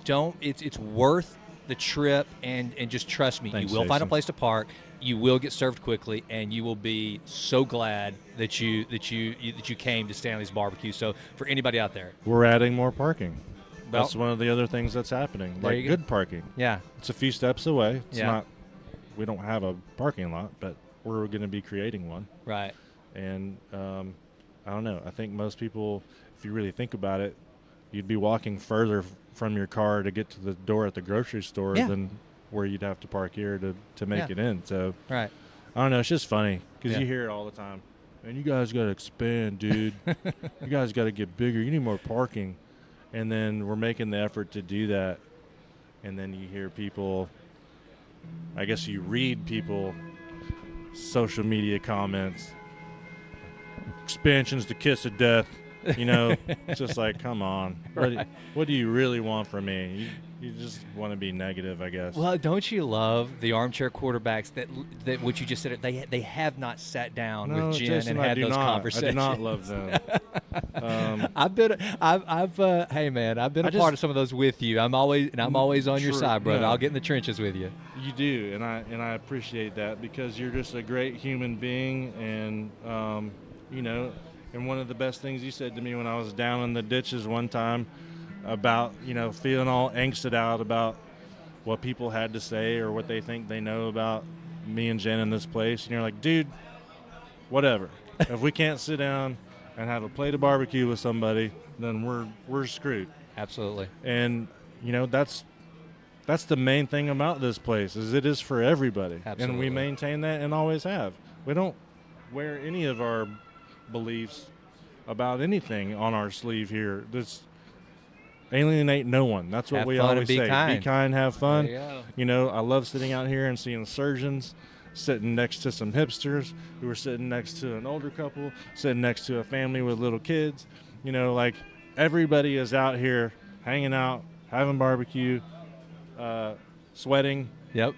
don't. It's worth the trip, and just trust me. Thanks, you will find a Jason. place to park. You will get served quickly, and you will be so glad that you came to Stanley's Barbecue. So for anybody out there, We're adding more parking. Well, That's one of the other things that's happening. There Like you go. good parking. yeah, It's a few steps away. It's Yeah. not. We don't have a parking lot, but we're going to be creating one. right. And I don't know. I think most people, if you really think about it, you'd be walking further from your car to get to the door at the grocery store Yeah. than where you'd have to park here to make Yeah. it in. So Right. I don't know. It's just funny because Yeah. you hear it all the time. Man, you guys got to expand, dude. You guys got to get bigger. You need more parking. And then we're making the effort to do that. And then you hear people, I guess you read people, social media comments. Expansion's the kiss of death. You know, it's just like, come on. What do you really want from me? You just want to be negative, I guess. Well, don't you love the armchair quarterbacks that what you just said? They have not sat down No, with Jen Jason, and I had do those not. conversations. I do not love them. Hey man, I've been a I part just- of some of those with you. I'm always on your True, side, brother. no. I'll get in the trenches with you. You do, and I appreciate that because you're just a great human being, and you know, and one of the best things you said to me when I was down in the ditches one time about, you know, feeling all angsted out about what people had to say or what they think they know about me and Jen in this place, and you're like, dude, whatever. If we can't sit down and have a plate of barbecue with somebody, then we're screwed. Absolutely. And you know, that's the main thing about this place is it is for everybody. And Absolutely. we maintain that and always have. We don't wear any of our beliefs about anything on our sleeve here. This alienate no one. That's what Have we fun and always be say. kind. Be kind, have fun. There you go. You know, I love sitting out here and seeing surgeons sitting next to some hipsters who are sitting next to an older couple, sitting next to a family with little kids. You know, like everybody is out here hanging out, having barbecue, sweating, Yep.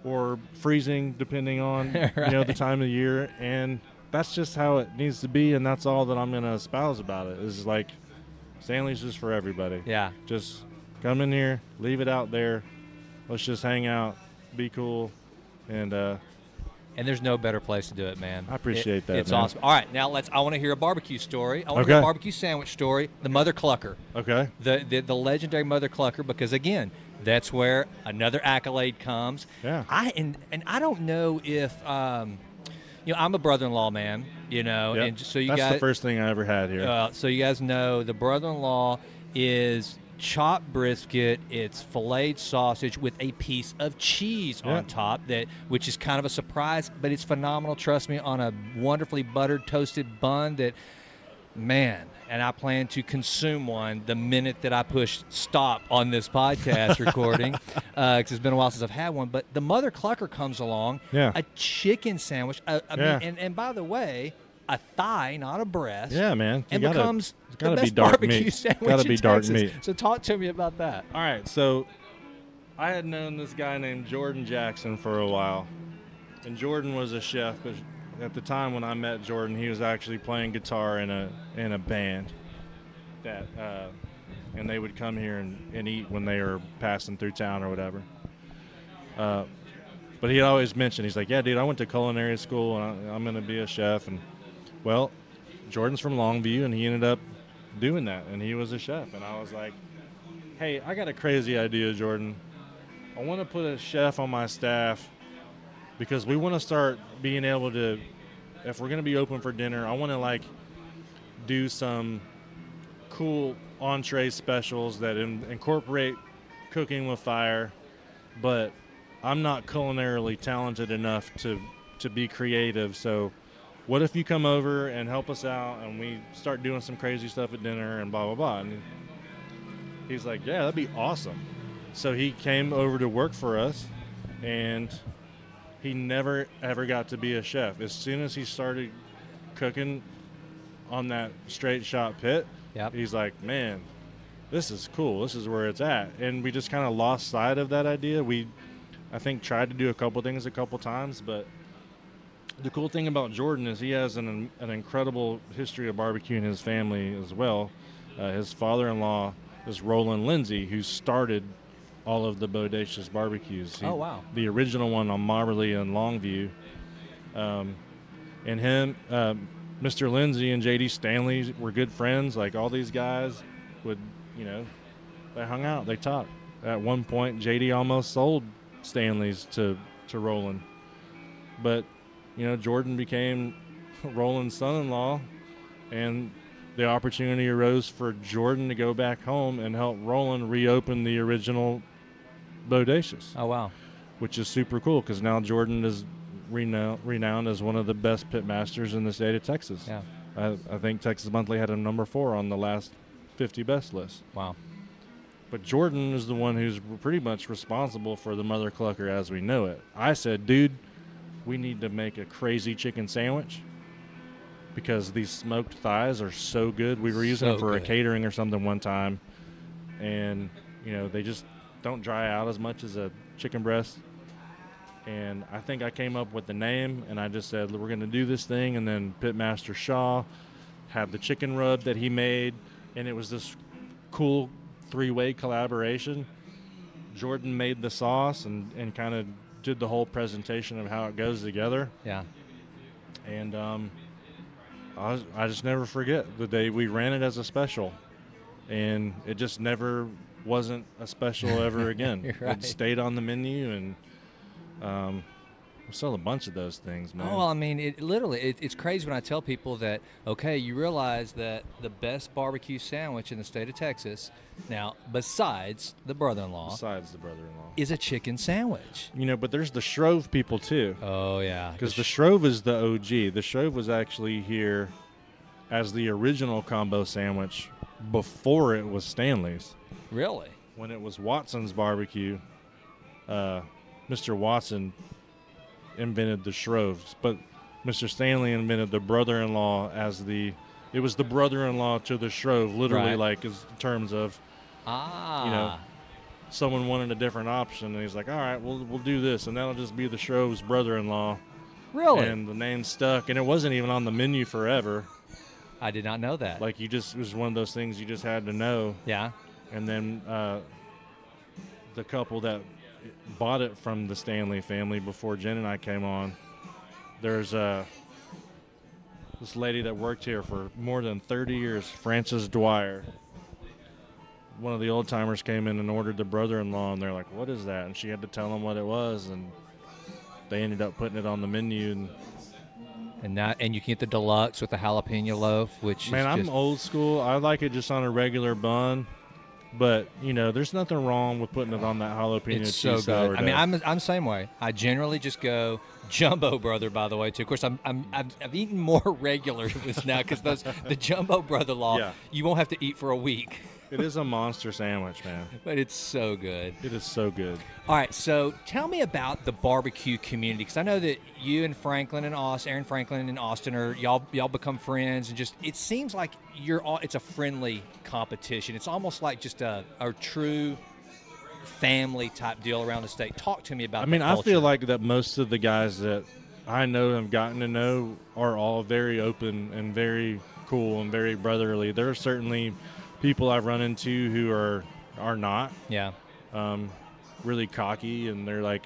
or freezing, depending on you know, the time of the year. And that's just how it needs to be, and that's all that I'm going to espouse about it. Is like Stanley's just for everybody. Yeah. Just come in here, leave it out there. Let's just hang out, be cool, and And there's no better place to do it, man. I appreciate that, It's man. awesome. All right, now I want to hear a barbecue story. I want to Okay. hear a barbecue sandwich story. The Mother Clucker. okay. The legendary Mother Clucker, because again, that's where another accolade comes. Yeah. I don't know if you know, I'm a brother-in-law man, you know, Yep. and just so you that's guys the first thing I ever had here. so you guys know, the brother-in-law is chopped brisket. It's filleted sausage with a piece of cheese Yeah. on top, which is kind of a surprise, but it's phenomenal. Trust me, on a wonderfully buttered, toasted bun that, man, and I plan to consume one the minute that I push stop on this podcast recording, because it's been a while since I've had one. But the Mother Clucker comes along, Yeah. a chicken sandwich. I Yeah. mean, and by the way, a thigh, not a breast. Yeah, man. And gotta, becomes it's the gotta best be dark barbecue meat. sandwich Gotta in be dark Texas. meat. So talk to me about that. All right, so I had known this guy named Jordan Jackson for a while, and Jordan was a chef. But at the time when I met Jordan, he was actually playing guitar in a band that, and they would come here and eat when they were passing through town or whatever. But he always mentioned, he's like, yeah, dude, I went to culinary school and I'm going to be a chef. And well, Jordan's from Longview, and he ended up doing that, and he was a chef. And I was like, hey, I got a crazy idea, Jordan. I want to put a chef on my staff because we want to start being able to, if we're going to be open for dinner, I want to like do some cool entree specials that incorporate cooking with fire but I'm not culinarily talented enough to be creative. So what if you come over and help us out and we start doing some crazy stuff at dinner and blah, blah, blah. And he's like, yeah, that'd be awesome. So he came over to work for us, and he never, ever got to be a chef. As soon as he started cooking on that straight shot pit, he's like, man, this is cool. This is where it's at. And we just kind of lost sight of that idea. We, I think, tried to do a couple things a couple times, but the cool thing about Jordan is he has an incredible history of barbecue in his family as well. His father-in-law is Roland Lindsay, who started all of the Bodacious barbecues. Oh, wow. The original one on Moberly and Longview. And him, Mr. Lindsay and JD Stanley were good friends. Like, all these guys would, you know, they hung out, they talked. At one point, JD almost sold Stanley's to Roland. But, you know, Jordan became Roland's son-in-law, and the opportunity arose for Jordan to go back home and help Roland reopen the original Bodacious. Oh, wow. Which is super cool, because now Jordan is renowned as one of the best pit masters in the state of Texas. Yeah. I think Texas Monthly had him number 4 on the last 50 best list. Wow. But Jordan is the one who's pretty much responsible for the Mother Clucker as we know it. I said, dude, we need to make a crazy chicken sandwich because these smoked thighs are so good. We were using them for a catering or something one time, and, you know, they just don't dry out as much as a chicken breast. And I think I came up with the name, and I just said, we're going to do this thing. And then Pitmaster Shaw had the chicken rub that he made, and it was this cool 3-way collaboration. Jordan made the sauce and kind of did the whole presentation of how it goes together. Yeah. And I just never forget the day we ran it as a special, and it just never wasn't a special ever again. Right. It stayed on the menu, and we sold a bunch of those things, man. Oh, well, I mean, it's crazy when I tell people that, okay, you realize that the best barbecue sandwich in the state of Texas, now, besides the brother-in-law, is a chicken sandwich. You know, but there's the Shrove people, too. Oh, yeah. Because the Shrove is the OG. The Shrove was actually here as the original combo sandwich before it was Stanley's. Really? When it was Watson's Barbecue, Mr. Watson invented the Shroves, but Mr. Stanley invented the brother-in-law it was the brother-in-law to the Shrove, literally, right. like, in terms of, you know, someone wanted a different option, and he's like, all right, we'll do this, and that'll just be the Shrove's brother-in-law. Really? And the name stuck, and it wasn't even on the menu forever. I did not know that. Like, it was one of those things you just had to know. Yeah. And then the couple that bought it from the Stanley family before Jen and I came on, there's this lady that worked here for more than 30 years, Frances Dwyer. One of the old timers came in and ordered the brother-in-law, and they're like, what is that? And she had to tell them what it was, and they ended up putting it on the menu. And you can get the deluxe with the jalapeno loaf, which Man, is I'm old school. I like it just on a regular bun. But, you know, there's nothing wrong with putting it on that jalapeno it's cheese so good. sourdough. I mean, I'm the same way. I generally just go Jumbo Brother, by the way, too. Of course, I've eaten more regular ones now because the Jumbo Brother law, you won't have to eat for a week. It is a monster sandwich, man. But it's so good. It is so good. All right, so tell me about the barbecue community, because I know that you and Franklin and Aaron Franklin and Austin are y'all become friends, and just it seems like it's a friendly competition. It's almost like just a true family type deal around the state. Talk to me about. I mean, the I culture. feel like that most of the guys that I know and have gotten to know are all very open and very cool and very brotherly. There are certainly people I've run into who are not. Yeah. Really cocky, and they're like,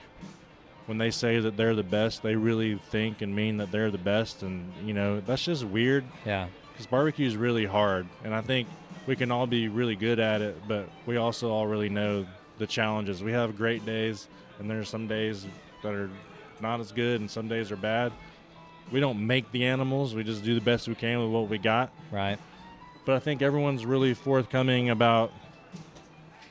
when they say that they're the best, they really think and mean that they're the best, and, you know, that's just weird. Yeah. Because barbecue is really hard, and I think we can all be really good at it, but we also all really know the challenges. We have great days, and there's some days that are not as good, and some days are bad. We don't make the animals. We just do the best we can with what we got. Right. But I think everyone's really forthcoming about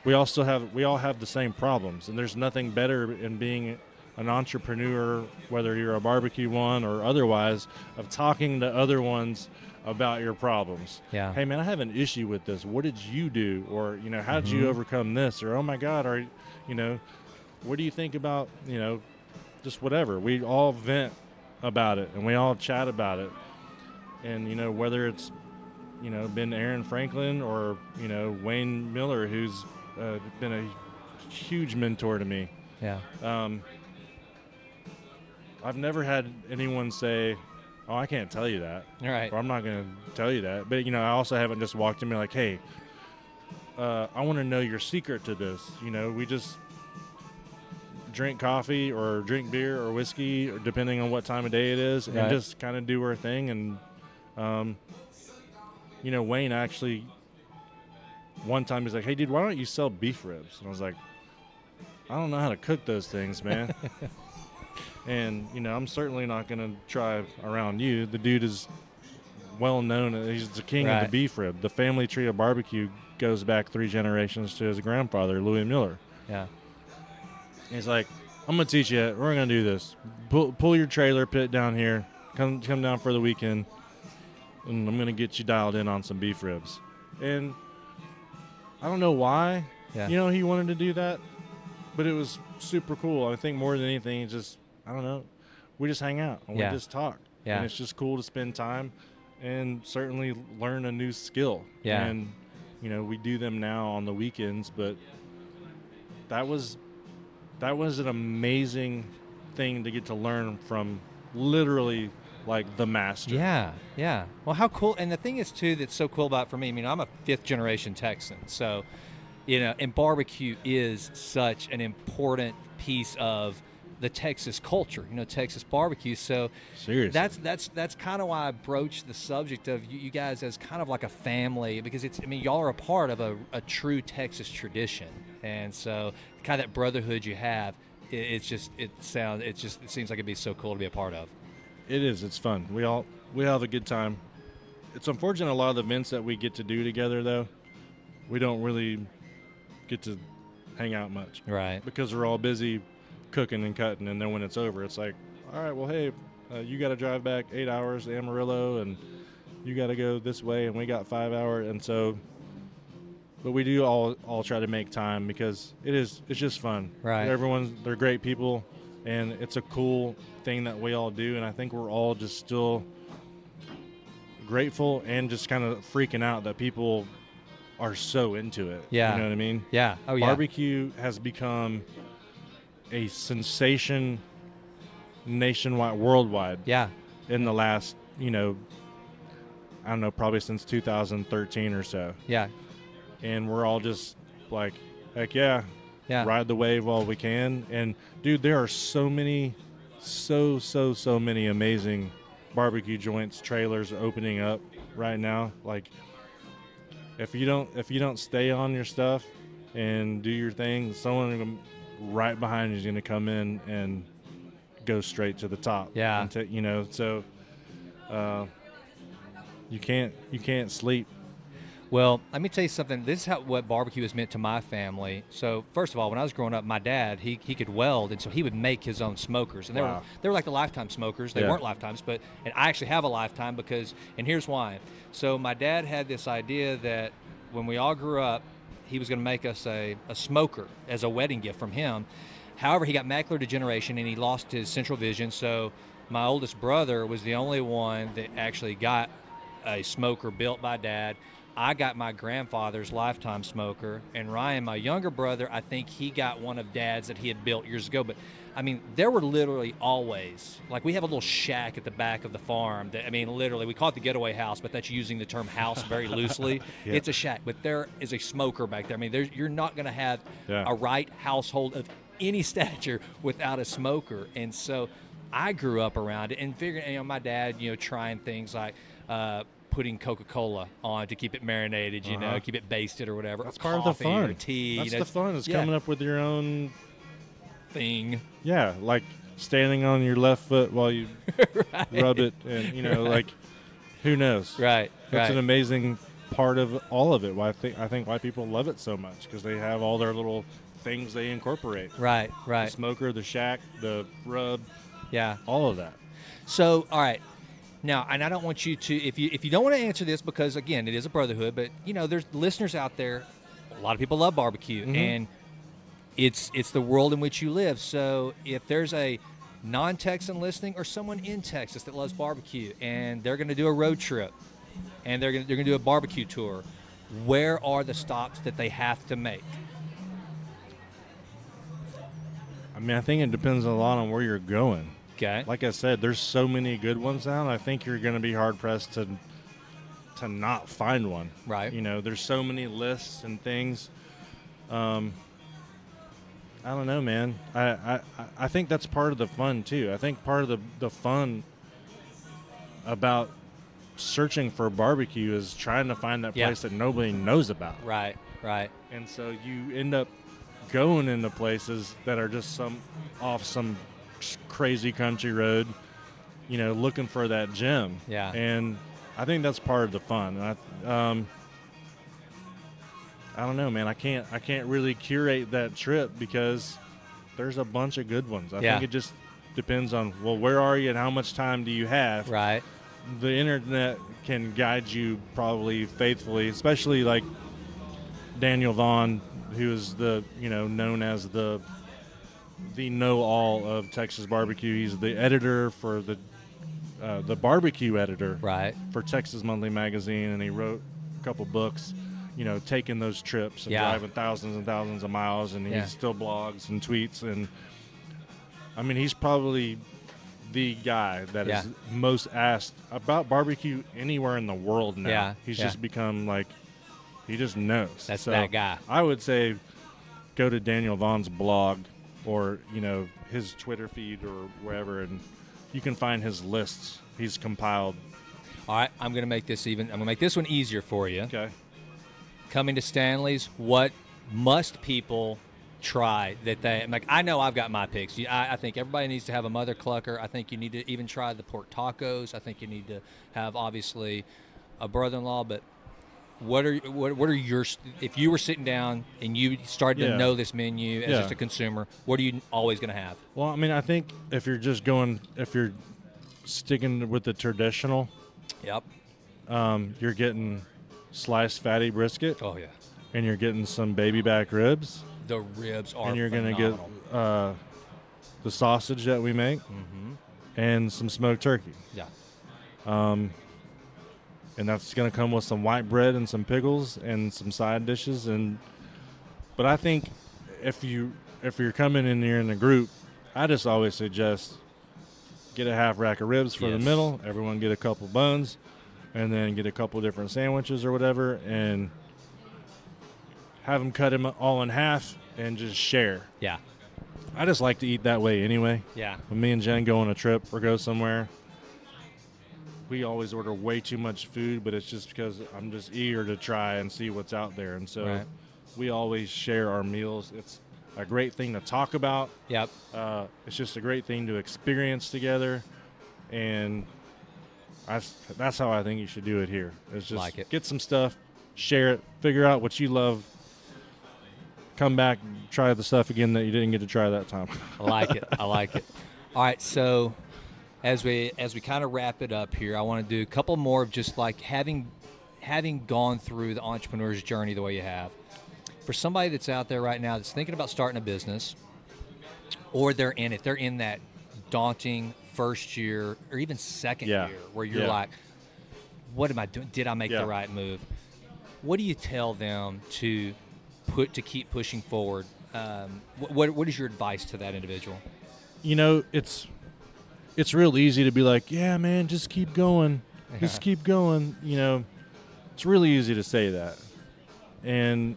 we all have the same problems, and there's nothing better in being an entrepreneur, whether you're a barbecue one or otherwise, of talking to other ones about your problems. Yeah. Hey man, I have an issue with this. What did you do? Or, how did you overcome this? Or, oh my God, what do you think about, just whatever. We all vent about it and we all chat about it. And, whether it's, been Aaron Franklin or, Wayne Miller, who's been a huge mentor to me. Yeah. I've never had anyone say, oh, I can't tell you that. All right. Or I'm not going to tell you that. But, I also haven't just walked in and be like, hey, I want to know your secret to this. We just drink coffee or drink beer or whiskey, or depending on what time of day it is, and just kind of do our thing. And, Wayne actually, one time he's like, hey, dude, why don't you sell beef ribs? And I was like, I don't know how to cook those things, man. And, I'm certainly not going to try around you. The dude is well known. He's the king of the beef rib. The family tree of barbecue goes back 3 generations to his grandfather, Louis Miller. Yeah. He's like, I'm going to teach you. We're going to do this. Pull your trailer pit down here. Come down for the weekend. And I'm going to get you dialed in on some beef ribs. And I don't know why, he wanted to do that. But it was super cool. I think more than anything, it's just, I don't know, we just hang out and we just talk. Yeah. And it's just cool to spend time and certainly learn a new skill. Yeah. And, we do them now on the weekends, but that was an amazing thing to get to learn from literally like the master. Yeah, yeah. Well, how cool. And the thing is, too, that's so cool about it for me, I'm a 5th generation Texan. So, and barbecue is such an important piece of the Texas culture, Texas barbecue. So seriously, that's kind of why I broached the subject of you guys as kind of like a family, because y'all are a part of a true Texas tradition. And so kind of that brotherhood you have, it seems like it'd be so cool to be a part of. It is. It's fun. We have a good time. It's unfortunate a lot of the events that we get to do together, though, we don't really get to hang out much. Right. Because we're all busy cooking and cutting, and then when it's over, it's like, all right, well, hey, you got to drive back 8 hours to Amarillo, and you got to go this way, and we got 5 hours, and so, but we do all try to make time because it's just fun. Right. They're great people, and it's a cool thing that we all do, and I think we're all just still grateful and just kind of freaking out that people are so into it. Yeah. You know what I mean? Yeah. Oh, yeah. Barbecue has become a sensation nationwide, worldwide. Yeah. In the last, I don't know, probably since 2013 or so. Yeah. And we're all just like, heck yeah. Yeah. Ride the wave while we can. And dude, there are so many amazing barbecue joints, trailers opening up right now. Like, if you don't stay on your stuff and do your thing, someone right behind you is going to come in and go straight to the top. Yeah. And so you can't sleep. Well, let me tell you something. This is what barbecue has meant to my family. So, first of all, when I was growing up, my dad, he could weld, and so he would make his own smokers. And they were like the Lifetime smokers. They weren't Lifetimes, and I actually have a Lifetime because, and here's why. So, my dad had this idea that when we all grew up, he was going to make us a smoker as a wedding gift from him. However, he got macular degeneration, and he lost his central vision. So, my oldest brother was the only one that actually got a smoker built by Dad. I got my grandfather's Lifetime smoker, and Ryan, my younger brother, I think he got one of Dad's that he had built years ago. But there were literally always, like, we have a little shack at the back of the farm that, literally, we call it the getaway house, but that's using the term house very loosely. Yeah. It's a shack, but there is a smoker back there. You're not going to have a Wright household of any stature without a smoker. And so I grew up around it and figuring, my dad, trying things like, putting Coca-Cola on to keep it marinated, keep it basted or whatever. That's or part of the fun. Or tea. That's the fun. Is coming up with your own thing. Yeah, like standing on your left foot while you rub it, and like, who knows? Right. That's an amazing part of all of it. Why I think why people love it so much, because they have all their little things they incorporate. Right. The smoker, the shack, the rub, Yeah. all of that. So, all right. Now, and I don't want you to, if you don't want to answer this, because again, it is a brotherhood, but there's listeners out there. A lot of people love barbecue, and it's the world in which you live. So, if there's a non-Texan listening or someone in Texas that loves barbecue, and they're going to do a road trip, and they're going to do a barbecue tour, where are the stops that they have to make? I mean, I think it depends a lot on where you're going. Okay. Like I said, there's so many good ones now, and I think you're going to be hard-pressed to not find one. Right. There's so many lists and things. I don't know, man. I think that's part of the fun, too. I think part of the fun about searching for barbecue is trying to find that place that nobody knows about. Right. And so you end up going into places that are just off some crazy country road, looking for that gem. Yeah. And I think that's part of the fun. And I don't know, man. I can't really curate that trip because there's a bunch of good ones. I think it just depends on, where are you and how much time do you have? Right. The internet can guide you probably faithfully, especially like Daniel Vaughn, who is known as the know-all of Texas barbecue. He's the editor for the barbecue editor for Texas Monthly Magazine, and he wrote a couple books, taking those trips and driving thousands and thousands of miles, and he still blogs and tweets. And I mean, he's probably the guy that is most asked about barbecue anywhere in the world now. Yeah. He's just become he just knows. That's that guy. I would say go to Daniel Vaughn's blog or, his Twitter feed or wherever, and you can find his lists. He's compiled. All right, I'm going to make this one easier for you. Okay. Coming to Stanley's, what must people try that they I know I've got my picks. I think everybody needs to have a mother clucker. I think you need to even try the pork tacos. I think you need to have, obviously, a brother-in-law, but what are your, if you were sitting down and you started to know this menu as just a consumer, what are you always going to have? Well, I mean, I think if you're sticking with the traditional, you're getting sliced fatty brisket. Oh, yeah. And you're getting some baby back ribs. The ribs are And you're going to get the sausage that we make and some smoked turkey. Yeah. And that's going to come with some white bread and some pickles and some side dishes. But I think if you're coming in here in a group, I just always suggest get a half rack of ribs for the middle. Everyone get a couple buns, and then get a couple different sandwiches or whatever, and have them cut them all in half and just share. Yeah. I just like to eat that way anyway. Yeah. When me and Jen go on a trip or go somewhere, we always order way too much food, but it's just because I'm just eager to try and see what's out there. And so we always share our meals. It's a great thing to talk about. Yep. It's just a great thing to experience together. And that's how I think you should do it here. It's just get some stuff, share it, figure out what you love, come back, try the stuff again that you didn't get to try that time. I like it. All right, so as we kind of wrap it up here, I want to do a couple more of just like having gone through the entrepreneur's journey the way you have. For somebody that's out there right now that's thinking about starting a business, or they're in that daunting first year or even second year where you're like, what am I doing? Did I make the right move? What do you tell them to keep pushing forward? What is your advice to that individual? It's real easy to be like, yeah, man, just keep going. Just keep going. It's really easy to say that. And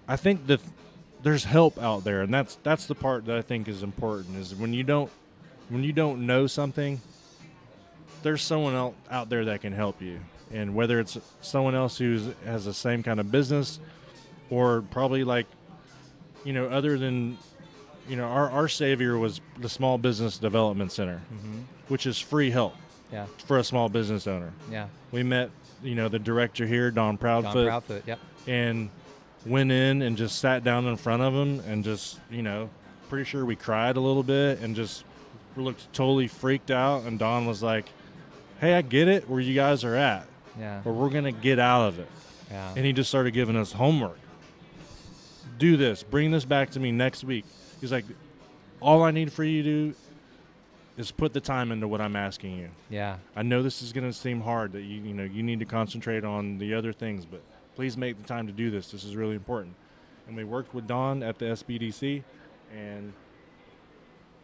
I think that there's help out there, and that's the part that I think is important, is when you don't know something, there's someone else out there that can help you. And whether it's someone else who has the same kind of business, or probably other than, our savior was the Small Business Development Center, which is free help for a small business owner. Yeah. We met the director here, Don Proudfoot. Don Proudfoot, yep. And went in and just sat down in front of him and just, pretty sure we cried a little bit and just looked totally freaked out. And Don was like, hey, I get it where you guys are at, but we're going to get out of it. Yeah. And he just started giving us homework. Do this. Bring this back to me next week. He's like, all I need for you to do is put the time into what I'm asking you. Yeah. I know this is going to seem hard, that you need to concentrate on the other things, but please make the time to do this. This is really important. And we worked with Don at the SBDC, and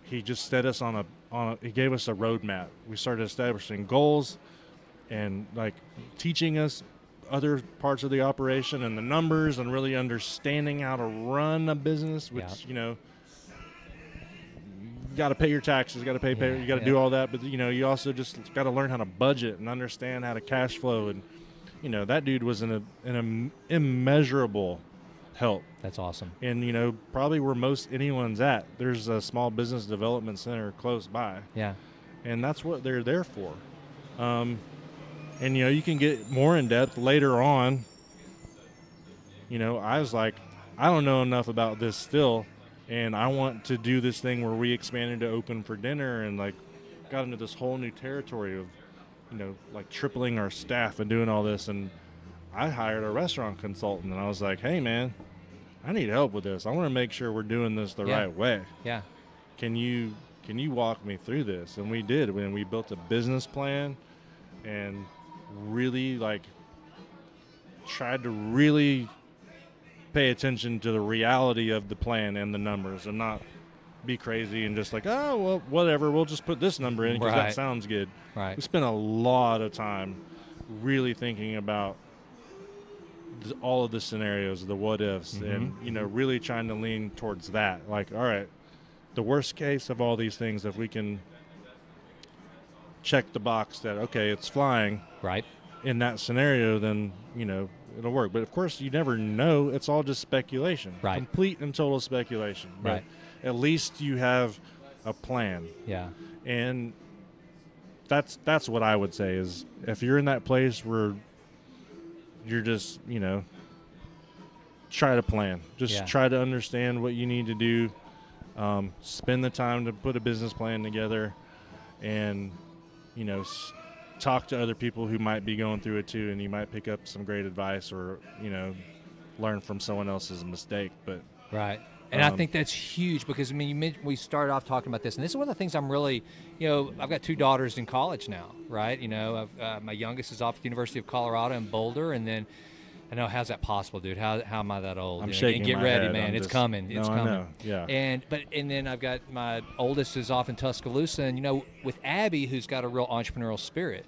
he just set us he gave us a roadmap. We started establishing goals and like teaching us other parts of the operation and the numbers and really understanding how to run a business, which, you got to pay your taxes, got to pay, you got to do all that. But, you also just got to learn how to budget and understand how to cash flow. And, that dude was an immeasurable help. That's awesome. And, probably where most anyone's at, there's a small business development center close by. Yeah. And that's what they're there for. And, you can get more in depth later on. I was like, I don't know enough about this still. And I want to do this thing where we expanded to open for dinner and like got into this whole new territory of, like tripling our staff and doing all this. And I hired a restaurant consultant and I was like, hey man, I need help with this. I want to make sure we're doing this the right way. Yeah. Can you walk me through this? And we did. When we built a business plan and really like tried to really pay attention to the reality of the plan and the numbers and not be crazy and just like, oh, well, whatever, we'll just put this number in because that sounds good. Right. We spent a lot of time really thinking about all of the scenarios, the what ifs, and, really trying to lean towards that. Like, all right, the worst case of all these things, if we can check the box that, okay, it's flying right in that scenario, then, it'll work. But of course, you never know. It's all just speculation. Right. Complete and total speculation. But right. At least you have a plan. Yeah. And that's what I would say is if you're in that place where you're just, try to plan. Just try to understand what you need to do. Spend the time to put a business plan together and, talk to other people who might be going through it too, and you might pick up some great advice or, learn from someone else's mistake. But right. And I think that's huge because, we started off talking about this, and this is one of the things I'm really, I've got 2 daughters in college now, right? My youngest is off at the University of Colorado in Boulder, and then I know, how's that possible, dude? How am I that old? I'm shaking and get my ready, head. man. It's coming. It's coming. I know. Yeah. And then I've got my oldest is off in Tuscaloosa, and with Abby, who's got a real entrepreneurial spirit.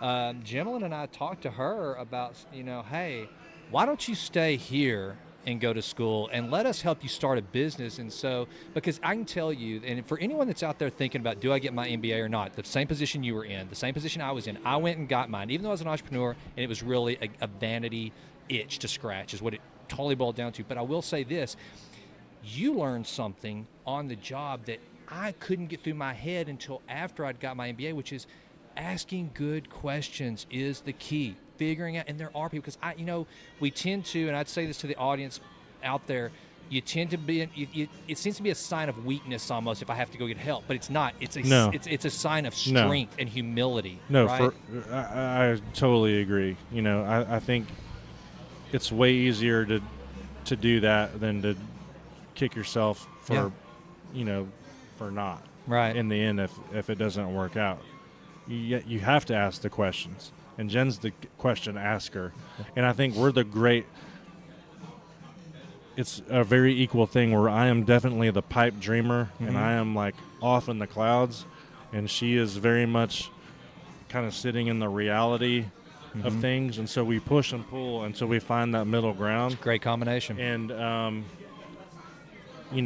Jemlyn and I talked to her about, hey, why don't you stay here and go to school and let us help you start a business? And so, because I can tell you, and for anyone that's out there thinking about, do I get my MBA or not, the same position you were in, the same position I was in, I went and got mine, even though I was an entrepreneur, and it was really a vanity itch to scratch is what it totally boiled down to. But I will say this, you learned something on the job that I couldn't get through my head until after I'd got my MBA, which is asking good questions is the key. Figuring out, and there are people, because we tend to, and I'd say this to the audience out there, you tend to be, it seems to be a sign of weakness almost if I have to go get help, but it's not. It's a sign of strength and humility. No, right? I totally agree. I think it's way easier to do that than to kick yourself for, for not. Right. In the end, if it doesn't work out, you have to ask the questions. And Jen's the question asker. And I think it's a very equal thing where I am definitely the pipe dreamer, and I am like off in the clouds, and she is very much kind of sitting in the reality of things. And so we push and pull until we find that middle ground. It's a great combination. And,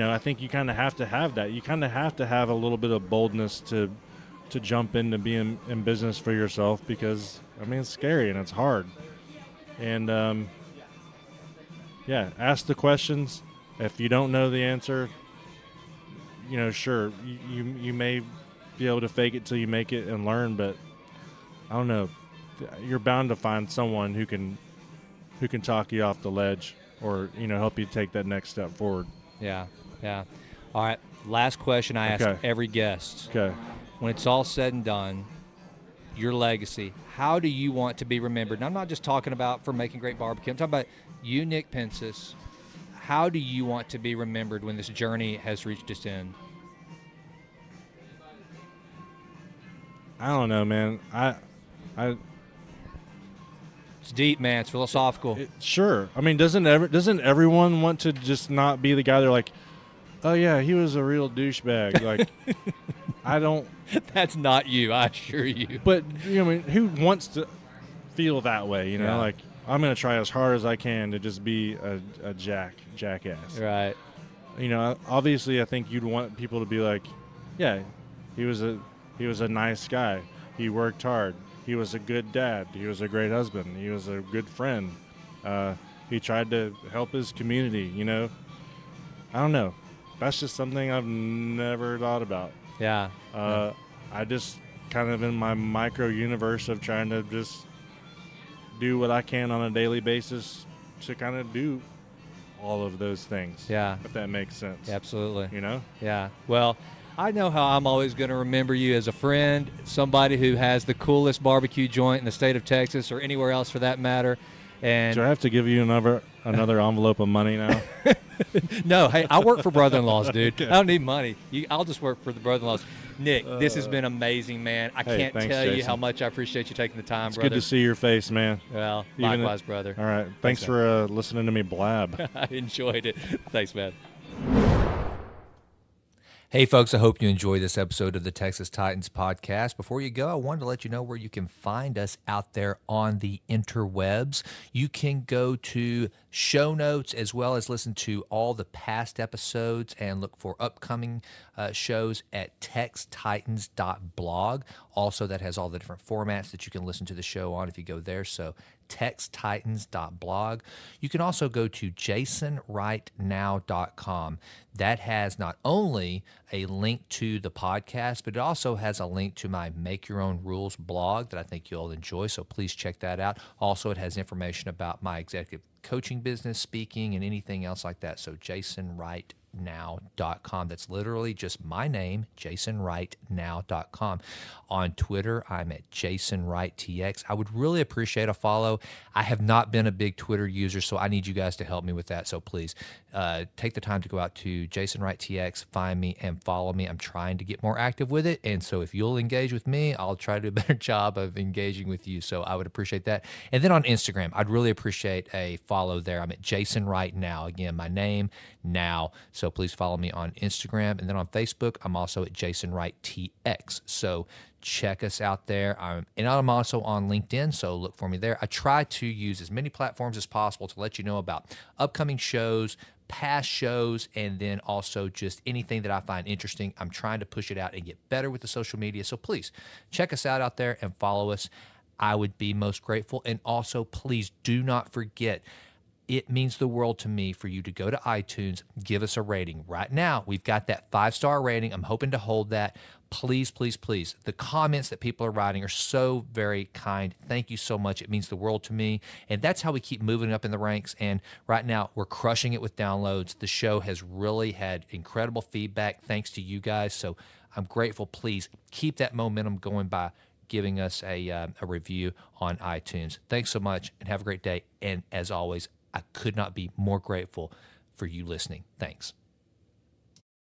I think you kind of have to have that. You kind of have to have a little bit of boldness to jump into being in business for yourself, because it's scary and it's hard. And ask the questions. If you don't know the answer, sure, you may be able to fake it till you make it and learn, but I don't know, you're bound to find someone who can talk you off the ledge, or help you take that next step forward. Yeah. All right, last question I ask every guest. Okay. When it's all said and done, your legacy, how do you want to be remembered? And I'm not just talking about for making great barbecue. I'm talking about you, Nick Pencis. How do you want to be remembered when this journey has reached its end? I don't know, man. It's deep, man. It's philosophical. Sure. I mean, doesn't everyone want to just not be the guy they're like, oh yeah, he was a real douchebag? Like, I don't. That's not you, I assure you. But I mean, who wants to feel that way? Yeah. Like, I'm gonna try as hard as I can to just be a jackass. Right. Obviously, I think you'd want people to be like, yeah, he was a nice guy. He worked hard. He was a good dad. He was a great husband. He was a good friend. He tried to help his community. I don't know. That's just something I've never thought about. Yeah. I just kind of in my micro universe of trying to just do what I can on a daily basis to kind of do all of those things. Yeah. If that makes sense. Absolutely. Yeah. Well, I know how I'm always going to remember you as a friend, somebody who has the coolest barbecue joint in the state of Texas or anywhere else for that matter. And do I have to give you another envelope of money now? No, hey, I work for brother-in-laws, dude. I don't need money. I'll just work for the brother-in-laws. Nick, this has been amazing, man. I can't tell you how much I appreciate you taking the time, brother. It's good to see your face, man. Well, likewise, brother. All right. Thanks for listening to me blab. I enjoyed it. Thanks, man. Hey, folks, I hope you enjoyed this episode of the Texas Titans podcast. Before you go, I wanted to let you know where you can find us out there on the interwebs. You can go to show notes as well as listen to all the past episodes and look for upcoming shows at textitans.blog. Also, that has all the different formats that you can listen to the show on if you go there. So textitans.blog. You can also go to jasonwrightnow.com. That has not only a link to the podcast, but it also has a link to my Make Your Own Rules blog that I think you'll enjoy, so please check that out. Also, it has information about my executive coaching business, speaking, and anything else like that. So jasonwrightnow.com. That's literally just my name, jasonwrightnow.com. On Twitter, I'm at jasonwrightTX. I would really appreciate a follow. I have not been a big Twitter user, so I need you guys to help me with that. So please take the time to go out to jasonwrightTX, find me, and follow me. I'm trying to get more active with it, and so if you'll engage with me, I'll try to do a better job of engaging with you. So I would appreciate that. And then on Instagram, I'd really appreciate a follow there. I'm at Jason Wright Now. Again, my name, Now. So please follow me on Instagram. And then on Facebook, I'm also at Jason Wright TX. So check us out there. And I'm also on LinkedIn, so look for me there. I try to use as many platforms as possible to let you know about upcoming shows, past shows, and then also just anything that I find interesting. I'm trying to push it out and get better with the social media. So please check us out there and follow us. I would be most grateful. And also, please do not forget, it means the world to me for you to go to iTunes, give us a rating. Right now, we've got that 5-star rating. I'm hoping to hold that. Please, please, please. The comments that people are writing are so very kind. Thank you so much. It means the world to me. And that's how we keep moving up in the ranks. And right now, we're crushing it with downloads. The show has really had incredible feedback thanks to you guys. So I'm grateful. Please keep that momentum going by giving us a review on iTunes. Thanks so much and have a great day. And as always, I could not be more grateful for you listening. Thanks.